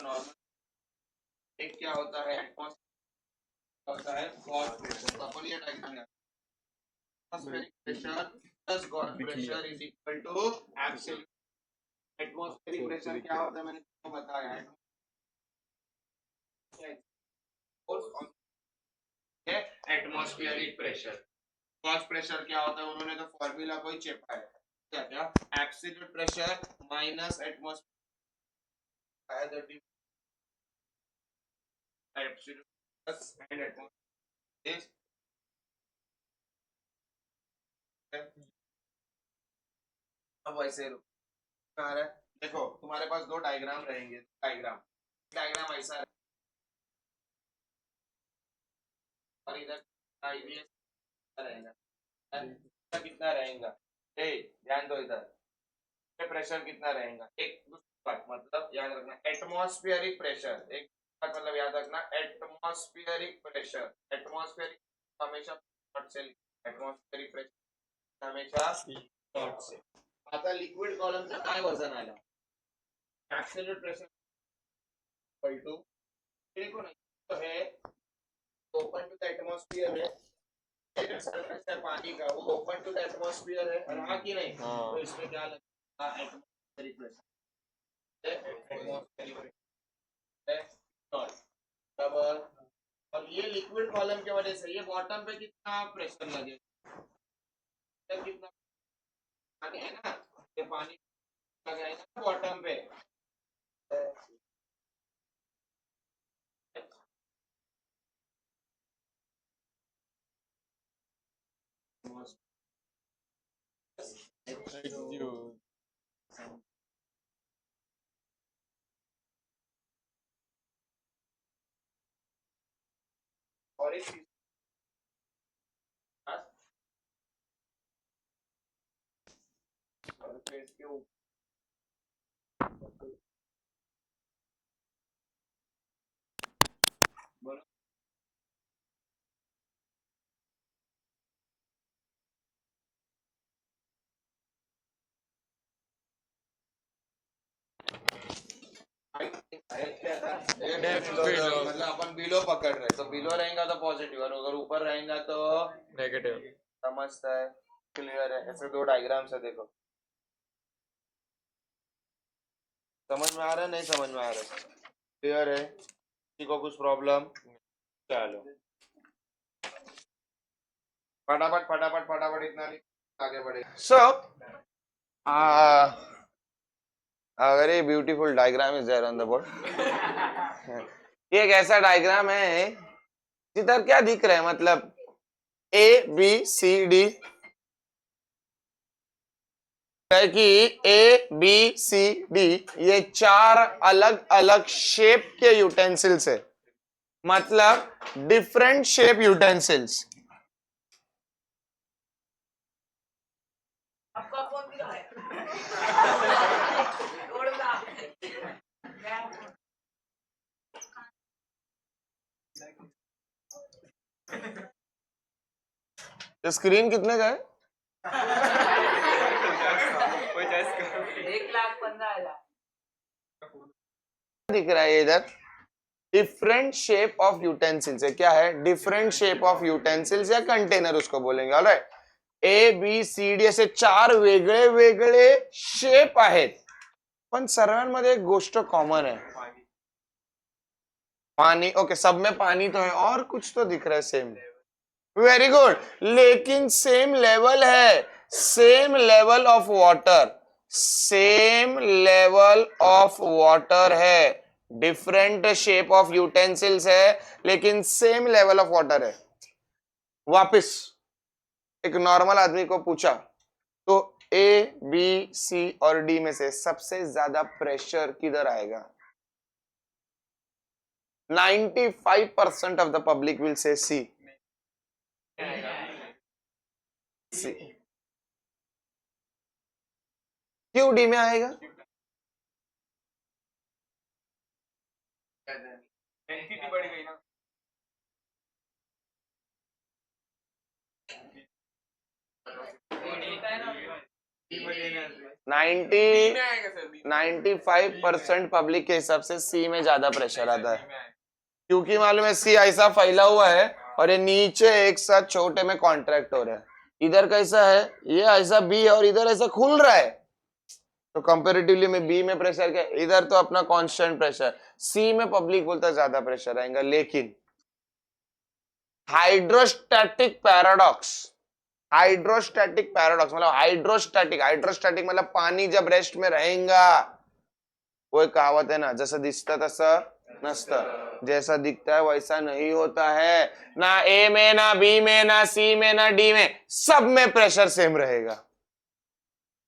नॉर्मल, एक क्या होता है? एटमॉस्फेरिक होता है गॉड प्रेशर। तो अपन ये डायग्राम है, atmospheric pressure plus gauge pressure is equal to absolute. Atmospheric pressure क्या होता है मैंने तुमको बताया है, एटमॉस्फेरिक प्रेशर। गॉड प्रेशर क्या होता है? उन्होंने तो फॉर्मूला को ही चेपा है। क्या क्या? Absolute pressure minus atmospheric absolute plus and atmospheric. अब वैसे आ रहा है, देखो तुम्हारे पास दो डायग्राम रहेंगे। डायग्राम डायग्राम ऐसा है और इधर आईवीएस रहेगा। कितना रहेगा? ए ध्यान दो, इधर प्रेशर कितना रहेगा? एक दूसरी बात मतलब याद रखना, एटमॉस्फेरिक प्रेशर। एक बात मतलब याद रखना, एटमॉस्फेरिक प्रेशर, एटमॉस्फेरिक हमेशा नॉट से, एटमॉस्फेरिक प्रेशर हमेशा नॉट से। आता लिक्विड कॉलमचा काय वजन आलं? एब्सोल्यूट प्रेशर इक्वल टू, देखो ना तो है ओपन टू द एटमॉस्फेयर है, सरफेस है पानी का, वो ओपन टू द एटमॉस्फेयर है, और हाँ कि नहीं? तो इसमें क्या लगता है? Atmospheric pressure, atmospheric pressure. तब और ये लिक्विड कॉलम की वजह से ये बॉटम पे कितना प्रेशर लगेगा? कितना पानी है ना, ये पानी लगाएगा बॉटम पे, और एक चीज इसके ऊपर बोलो below. मतलब अपन बिलो पकड़ रहे, तो बिलो रहेगा तो पॉजिटिव, और अगर ऊपर रहेगा तो Negative. समझता है, क्लियर है। ऐसे दो डायग्राम्स है, देखो समझ में आ रहा है, नहीं समझ में आ रहा है, क्लियर है, किसी को कुछ प्रॉब्लम? चलो फटाफट फटाफट फटाफट इतना आगे बढ़े। सो a very beautiful diagram is there on the board. ये एक ऐसा डायग्राम है जिधर क्या दिख रहा है, मतलब ए बी सी डी है कि ए बी सी डी ये चार अलग अलग शेप के यूटेंसिल्स है, मतलब डिफरेंट शेप यूटेंसिल्स। स्क्रीन कितने का है? 1,15,000 दिख रहा है इधर, डिफरेंट शेप ऑफ यूटेंसिल्स है। क्या है? डिफरेंट शेप ऑफ यूटेंसिल्स या कंटेनर उसको बोलेंगे। Alright, A B C D असे चार वेगळे वेगळे शेप आहेत, पण सर्वांमध्ये एक गोष्ट कॉमन है, पानी। ओके, सब में पानी तो है, और कुछ तो दिख रहा है सेम। वेरी गुड, लेकिन सेम लेवल है, same level of water, same level of water है। डिफरेंट शेप ऑफ यूटेंसिल्स है लेकिन सेम लेवल ऑफ वाटर है। वापिस एक नॉर्मल आदमी को पूछा तो ए बी सी और डी में से सबसे ज्यादा प्रेशर किधर आएगा? 95% of the public will say C. C. क्यों डी में आएगा? डेंसिटी बढ़ गई ना। 95% पब्लिक के हिसाब से सी में ज्यादा प्रेशर आता है, क्योंकि मालूम है सी ऐसा फैला हुआ है और ये नीचे एक साथ छोटे में कॉन्ट्रैक्ट हो रहा है। इधर कैसा है, ये ऐसा बी है और इधर ऐसा खुल रहा है, तो कंपेरेटिवली में बी में प्रेशर क्या, इधर तो अपना कांस्टेंट प्रेशर, सी में पब्लिक बोलता है ज्यादा प्रेशर आएगा। लेकिन हाइड्रोस्टैटिक पैराडॉक्स, हाइड्रोस्टैटिक पैराडॉक्स मतलब हाइड्रोस्टैटिक, हाइड्रोस्टैटिक मतलब पानी जब रेस्ट में रहेगा, वो एक कहावत है ना, जैसा दिखता तसं नसतं, जैसा दिखता है वैसा नहीं होता है। ना ए में, ना बी में, ना सी में, ना डी में, सब में प्रेशर सेम रहेगा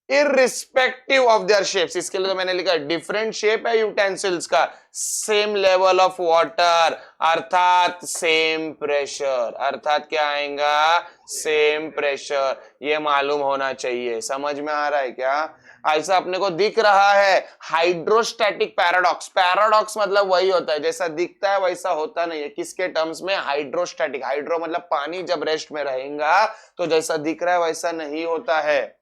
इररिस्पेक्टिव ऑफ देयर शेप्स। इसके लिए तो मैंने लिखा डिफरेंट शेप है यूटेंसिल्स का, सेम लेवल ऑफ वाटर, अर्थात सेम प्रेशर। अर्थात क्या आएगा? Same pressure. ये मालूम होना चाहिए। समझ में आ रहा है क्या? ऐसा अपने को दिख रहा है हाइड्रोस्टैटिक पैराडॉक्स। पैराडॉक्स मतलब वही होता है जैसा दिखता है वैसा होता नहीं है। किसके टर्म्स में? हाइड्रोस्टैटिक। हाइड्रो मतलब पानी जब रेस्ट में रहेगा तो जैसा दिख रहा है वैसा नहीं होता है,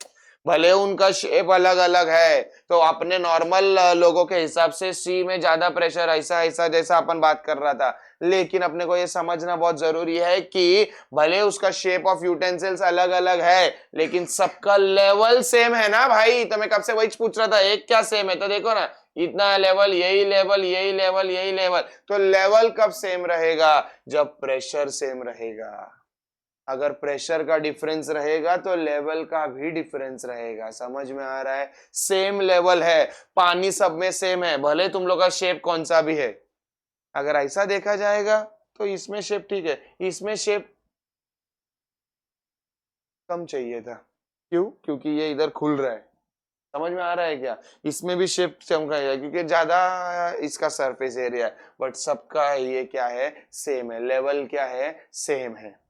भले उनका शेप अलग अलग है। तो अपने नॉर्मल लोगों के हिसाब से सी में ज्यादा प्रेशर, ऐसा ऐसा जैसा अपन बात कर रहा था। लेकिन अपने को ये समझना बहुत जरूरी है कि भले उसका शेप ऑफ यूटेंसिल्स अलग अलग है लेकिन सबका लेवल सेम है ना भाई। तो मैं कब से वही पूछ रहा था, एक क्या सेम है? तो देखो ना, इतना लेवल, यही लेवल, यही लेवल, यही लेवल। तो लेवल कब सेम रहेगा? जब प्रेशर सेम रहेगा। अगर प्रेशर का डिफरेंस रहेगा तो लेवल का भी डिफरेंस रहेगा। समझ में आ रहा है? सेम लेवल है, पानी सब में सेम है, भले तुम लोग का शेप कौन सा भी है। अगर ऐसा देखा जाएगा तो इसमें शेप ठीक है, इसमें शेप कम चाहिए था। क्यों? क्योंकि ये इधर खुल रहा है। समझ में आ रहा है क्या? इसमें भी शेप कम का है क्योंकि ज्यादा इसका सरफेस एरिया है, बट सबका ये क्या है? सेम है। लेवल क्या है? सेम है।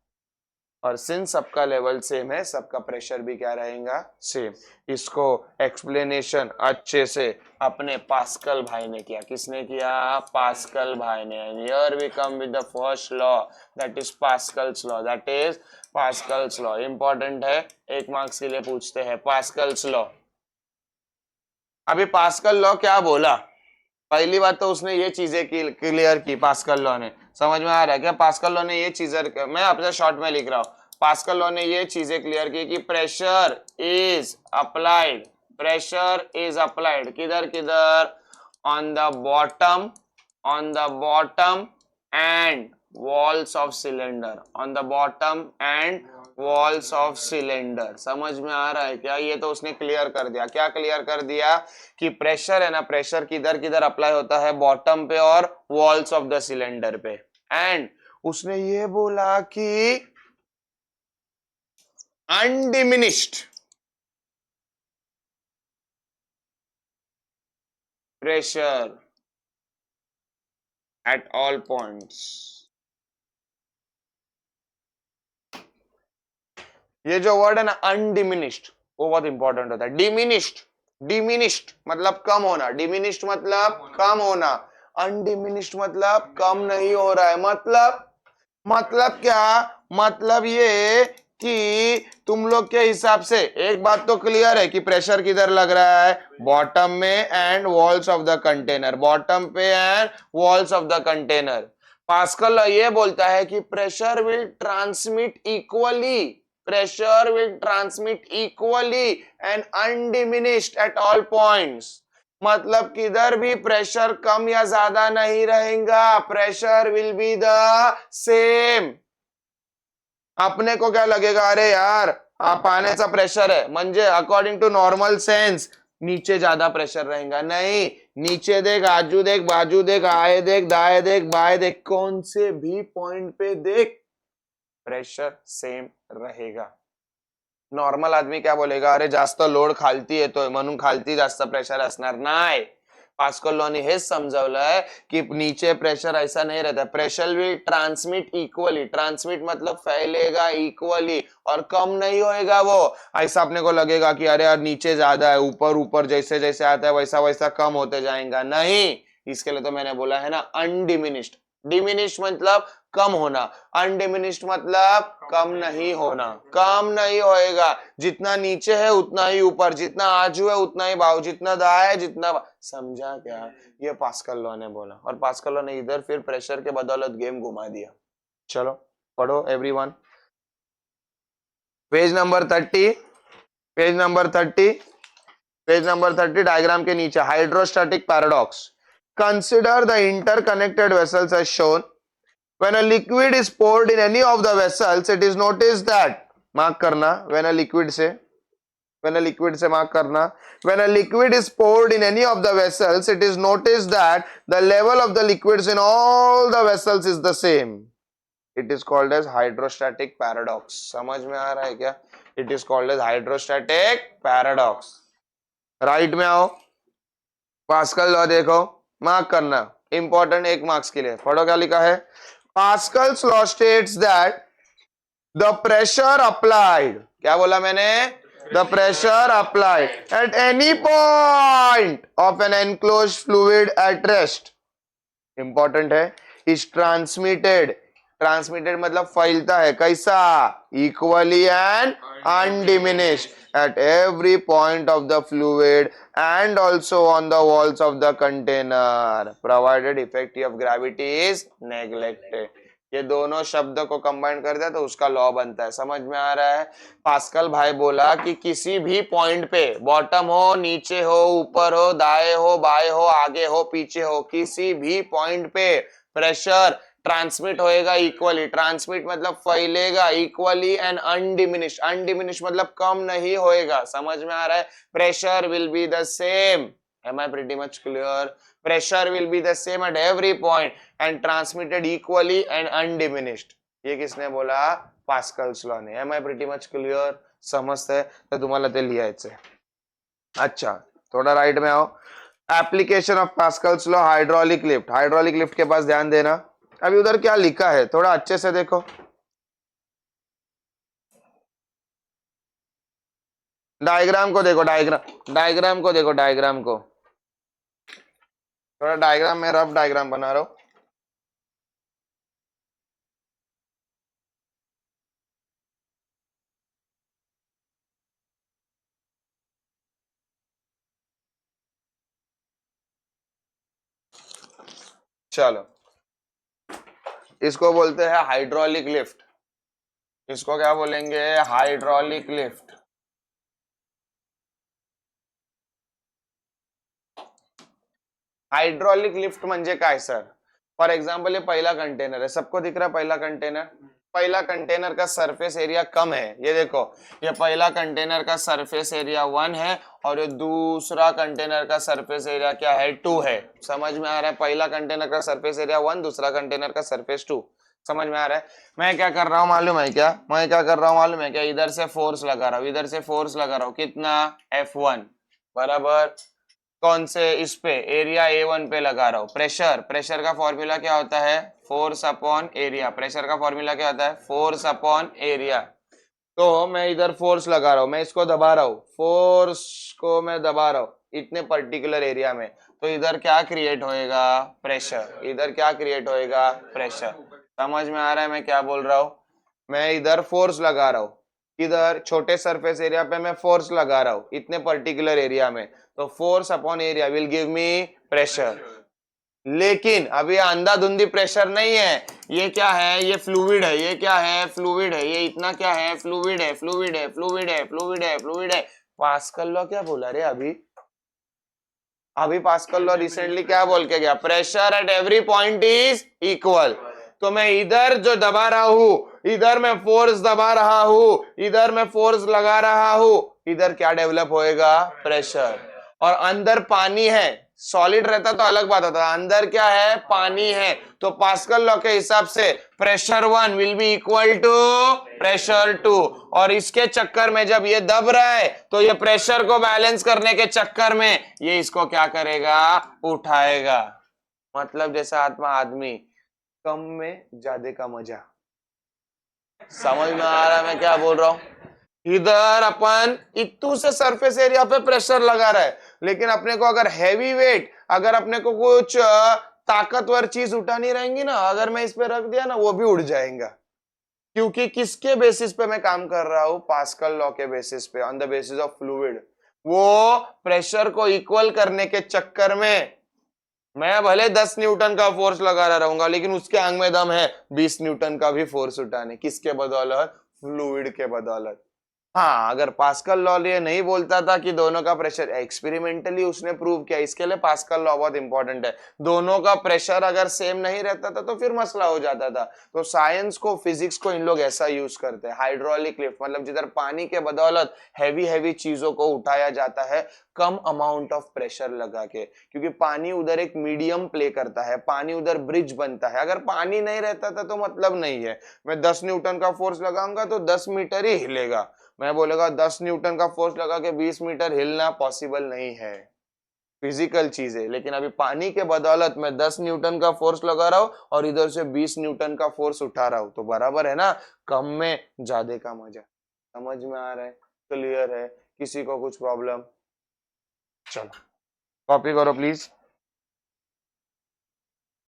और सिंस सबका लेवल सेम है, सबका प्रेशर भी क्या रहेगा? सेम। इसको एक्सप्लेनेशन अच्छे से अपने पास्कल भाई ने किया। किसने किया? पास्कल भाई ने। And here we come with the first law, that is Pascal's law. That is Pascal's law. Important है, 1 मार्क्स के लिए पूछते हैं पास्कल्स लॉ। अभी पास्कल लॉ क्या बोला? पहली बात तो उसने ये चीजें क्लियर की पास्कल लॉ ने, समझ में आ रहा है क्या? पास्कल लॉ ने ये चीजें, मैं अपने शॉर्ट में लिख रहा हूं, पास्कल लॉ ने ये चीजें क्लियर की कि pressure is applied, pressure is applied किधर किधर, on the bottom, on the bottom and walls of cylinder, on the bottom and walls of cylinder। समझ में आ रहा है क्या? ये तो उसने क्लियर कर दिया। क्या क्लियर कर दिया? कि प्रेशर है ना, प्रेशर किधर किधर अप्लाई होता है, बॉटम पे और वॉल्स ऑफ द सिलेंडर पे। एंड उसने ये बोला कि undiminished pressure at all points. ये जो वर्ड है ना अनडिमिनिश्ड, वो बहुत इंपॉर्टेंट होता है। डिमिनिश्ड, डिमिनिश्ड मतलब कम होना, डिमिनिश्ड मतलब कम होना, अनडिमिनिश्ड मतलब कम नहीं हो रहा है। मतलब क्या? मतलब ये कि तुम लोग के हिसाब से एक बात तो क्लियर है कि प्रेशर किधर लग रहा है, बॉटम में and walls of the container, bottom पे and walls of the container. Pascal ये बोलता है कि pressure will transmit equally, pressure will transmit equally and undiminished at all points। मतलब किधर भी प्रेशर कम या ज्यादा नहीं रहेगा, pressure will be the same. अपने को क्या लगेगा, अरे यार पाण्याचा प्रेशर है म्हणजे अकॉर्डिंग टू नॉर्मल सेंस नीचे ज्यादा प्रेशर रहेगा, नहीं, नीचे देख, आजू देख, बाजू देख, आए देख, दाए देख, बाएं देख, कौन से भी पॉइंट पे देख प्रेशर सेम रहेगा। नॉर्मल आदमी क्या बोलेगा, अरे जास्त लोड खालती येतोय म्हणून खालती जास्त प्रेशर असणार, नाही। पास्कल लॉ ने हेच समझावलंय कि नीचे प्रेशर ऐसा नहीं रहता, pressure will transmit equally, transmit मतलब फैलेगा इक्वली और कम नहीं होएगा वो। ऐसा अपने को लगेगा कि अरे यार नीचे ज्यादा है, ऊपर ऊपर जैसे जैसे आता है वैसा वैसा कम होते जाएगा, नहीं। इसके लिए तो मैंने बोला है ना अनडिमिनिश्ड। डिमिनिश्ड मतलब कम होना, अनडिमिनिश्ड मतलब कम नहीं होना, कम नहीं होएगा। जितना नीचे है उतना ही ऊपर, जितना आजू है उतना ही बाजू, जितना दाएं है जितना समझा क्या? ये पास्कल लॉ ने बोला, और पास्कल लॉ ने इधर फिर प्रेशर के बदौलत गेम घुमा दिया। चलो पढ़ो everyone, page number 30, page number 30, page number 30 diagram के नीचे hydrostatic paradox. Consider the interconnected vessels as shown. When a liquid is poured in any of the vessels, it is noticed that, mark करना, when a liquid से mark करना, when a liquid is poured in any of the vessels, it is noticed that the level of the liquids in all the vessels is the same. It is called as hydrostatic paradox। समझ में आ रहा है क्या? It is called as hydrostatic paradox। Right में आओ, pascal law देखो, mark करना, इंपॉर्टेंट, एक मार्क्स के लिए पढ़ो क्या लिखा है। Pascal's law states that the pressure applied, क्या बोला मैंने? The pressure applied at any point of an enclosed fluid at rest, important है, is transmitted, transmitted मतलब फैलता है, कैसा? Equally and undiminished at every point of the fluid and also on the walls of the container, provided effective of gravity is neglected। ये दोनों शब्द को combine कर दिया तो उसका लॉ बनता है। समझ में आ रहा है? पास्कल भाई बोला कि किसी भी पॉइंट पे, बॉटम हो, नीचे हो, ऊपर हो, दाएं हो, बाएं हो, आगे हो, पीछे हो, किसी भी पॉइंट पे प्रेशर ट्रांसमिट होएगा इक्वली, ट्रांसमिट मतलब फैलेगा इक्वली एंड अनडिमिनिश, अनडिमिनिश मतलब कम नहीं होएगा। समझ में आ रहा है? Pressure will be the same. Am I pretty much clear? Pressure will be the same at every point and transmitted equally and undiminished। ये किसने बोला? पास्कल्स लॉ ने। Am I pretty much clear? समझते है तो तुम्हाला ते लिहायचंय। अच्छा, थोड़ा राइट में आओ। Application of Pascal's law, hydraulic lift, hydraulic lift के पास ध्यान देना। अभी उधर क्या लिखा है थोड़ा अच्छे से देखो, डायग्राम को देखो, डायग्राम को देखो, डायग्राम को थोड़ा, डायग्राम में रफ डायग्राम बना रहा हूं। चलो, इसको बोलते हैं हाइड्रोलिक लिफ्ट। इसको क्या बोलेंगे? Hydraulic lift. हाइड्रोलिक लिफ्ट म्हणजे काय सर? फॉर एग्जाम्पल ये पहला कंटेनर है, सबको दिख रहा है पहला कंटेनर? पहला कंटेनर का सरफेस एरिया कम है, ये देखो, ये पहला कंटेनर का सरफेस एरिया 1 है और ये दूसरा कंटेनर का सरफेस एरिया क्या है? 2 है। समझ में आ रहा है? पहला कंटेनर का सरफेस एरिया 1, दूसरा कंटेनर का सरफेस 2। समझ में आ रहा है? मैं क्या कर रहा हूँ मालूम है क्या? मैं क्या कर रहा हूँ मालूम है क्या? इधर से फोर्स लगा रहा हूँ, इधर से फोर्स लगा रहा हूँ, कितना? F1 बराबर कौन से? इस पे एरिया A1 पे लगा रहा हूं। प्रेशर, प्रेशर का फॉर्मूला क्या होता है? Force upon area. प्रेशर का फॉर्मूला क्या होता है? Force upon area. तो मैं इधर फोर्स लगा रहा हूं, मैं इसको दबा रहा हूं, फोर्स को मैं दबा रहा हूं इतने पर्टिकुलर एरिया में, तो इधर क्या क्रिएट होएगा? प्रेशर। इधर क्या क्रिएट होएगा? प्रेशर। समझ में आ रहा है मैं क्या बोल रहा हूं? मैं इधर फोर्स लगा रहा हूं, इधर छोटे सरफेस एरिया पे मैं फोर्स लगा रहा हूं इतने पर्टिकुलर एरिया में, तो force upon area will give me pressure. लेकिन अभी अंधाधुंधी प्रेशर नहीं है, ये क्या है? ये फ्लूइड है। ये क्या है? फ्लूइड है। ये इतना क्या है? फ्लूइड है, फ्लूइड है, फ्लूइड है, फ्लूइड है, फ्लूइड है। पास्कल लॉ क्या बोला रे अभी? अभी पास्कल लॉ रिसेंटली क्या बोल के गया? Pressure at every point is equal. तो मैं इधर जो दबा रहा हूं, इधर मैं फोर्स दबा रहा हूं, इधर मैं फोर्स लगा रहा हूं, इधर क्या डेवलप होएगा? प्रेशर। और अंदर पानी है, सॉलिड रहता तो अलग बात होता, अंदर क्या है? पानी है। तो पास्कल लॉ के हिसाब से pressure 1 will be equal to pressure 2, और इसके चक्कर में जब ये दब रहा है तो ये प्रेशर को बैलेंस करने के चक्कर में ये इसको क्या करेगा? उठाएगा। मतलब जैसा आत्मा आदमी, कम में ज्यादा का मजा। समझ में आ रहा है मैं क्या बोल रहा हूं? इधर अपन इतू से सरफेस एरिया पे प्रेशर लगा रहा है, लेकिन अपने को अगर हैवी वेट, अगर अपने को कुछ ताकतवर चीज उठानी रहेंगी ना, अगर मैं इस पे रख दिया ना, वो भी उड़ जाएगा। क्योंकि किसके बेसिस पे मैं काम कर रहा हूं? पास्कल लॉ के बेसिस पे, on the basis of fluid. वो प्रेशर को इक्वल करने के चक्कर में मैं भले 10 न्यूटन का फोर्स लगा रहा रहूंगा, लेकिन उसके आंग में दम है 20 न्यूटन का भी फोर्स उठाने। किसके बदौलत? फ्लूइड के बदौलत। हाँ, अगर पास्कल लॉ ये नहीं बोलता था कि दोनों का प्रेशर, एक्सपेरिमेंटली उसने प्रूव किया, इसके लिए पास्कल लॉ बहुत इंपॉर्टेंट है। दोनों का प्रेशर अगर सेम नहीं रहता था तो फिर मसला हो जाता था। तो साइंस को, फिजिक्स को इन लोग ऐसा यूज करते हैं, हाइड्रोलिक लिफ्ट, मतलब जिधर पानी के बदौलत हैवी हैवी चीजों को उठाया जाता है कम अमाउंट ऑफ प्रेशर लगा के, क्योंकि पानी उधर एक मीडियम प्ले करता है, पानी उधर ब्रिज बनता है। अगर पानी नहीं रहता था तो मतलब नहीं है, मैं 10 न्यूटन का फोर्स लगाऊंगा तो 10 मीटर ही हिलेगा। मैं बोलेगा 10 न्यूटन का फोर्स लगा के 20 मीटर हिलना पॉसिबल नहीं है, फिजिकल चीज है। लेकिन अभी पानी के बदौलत मैं 10 न्यूटन का फोर्स लगा रहा हूं और इधर से 20 न्यूटन का फोर्स उठा रहा हूं, तो बराबर है ना? कम में ज्यादा का मजा। समझ में आ रहा है? क्लियर है? किसी को कुछ प्रॉब्लम? चलो कॉपी करो प्लीज।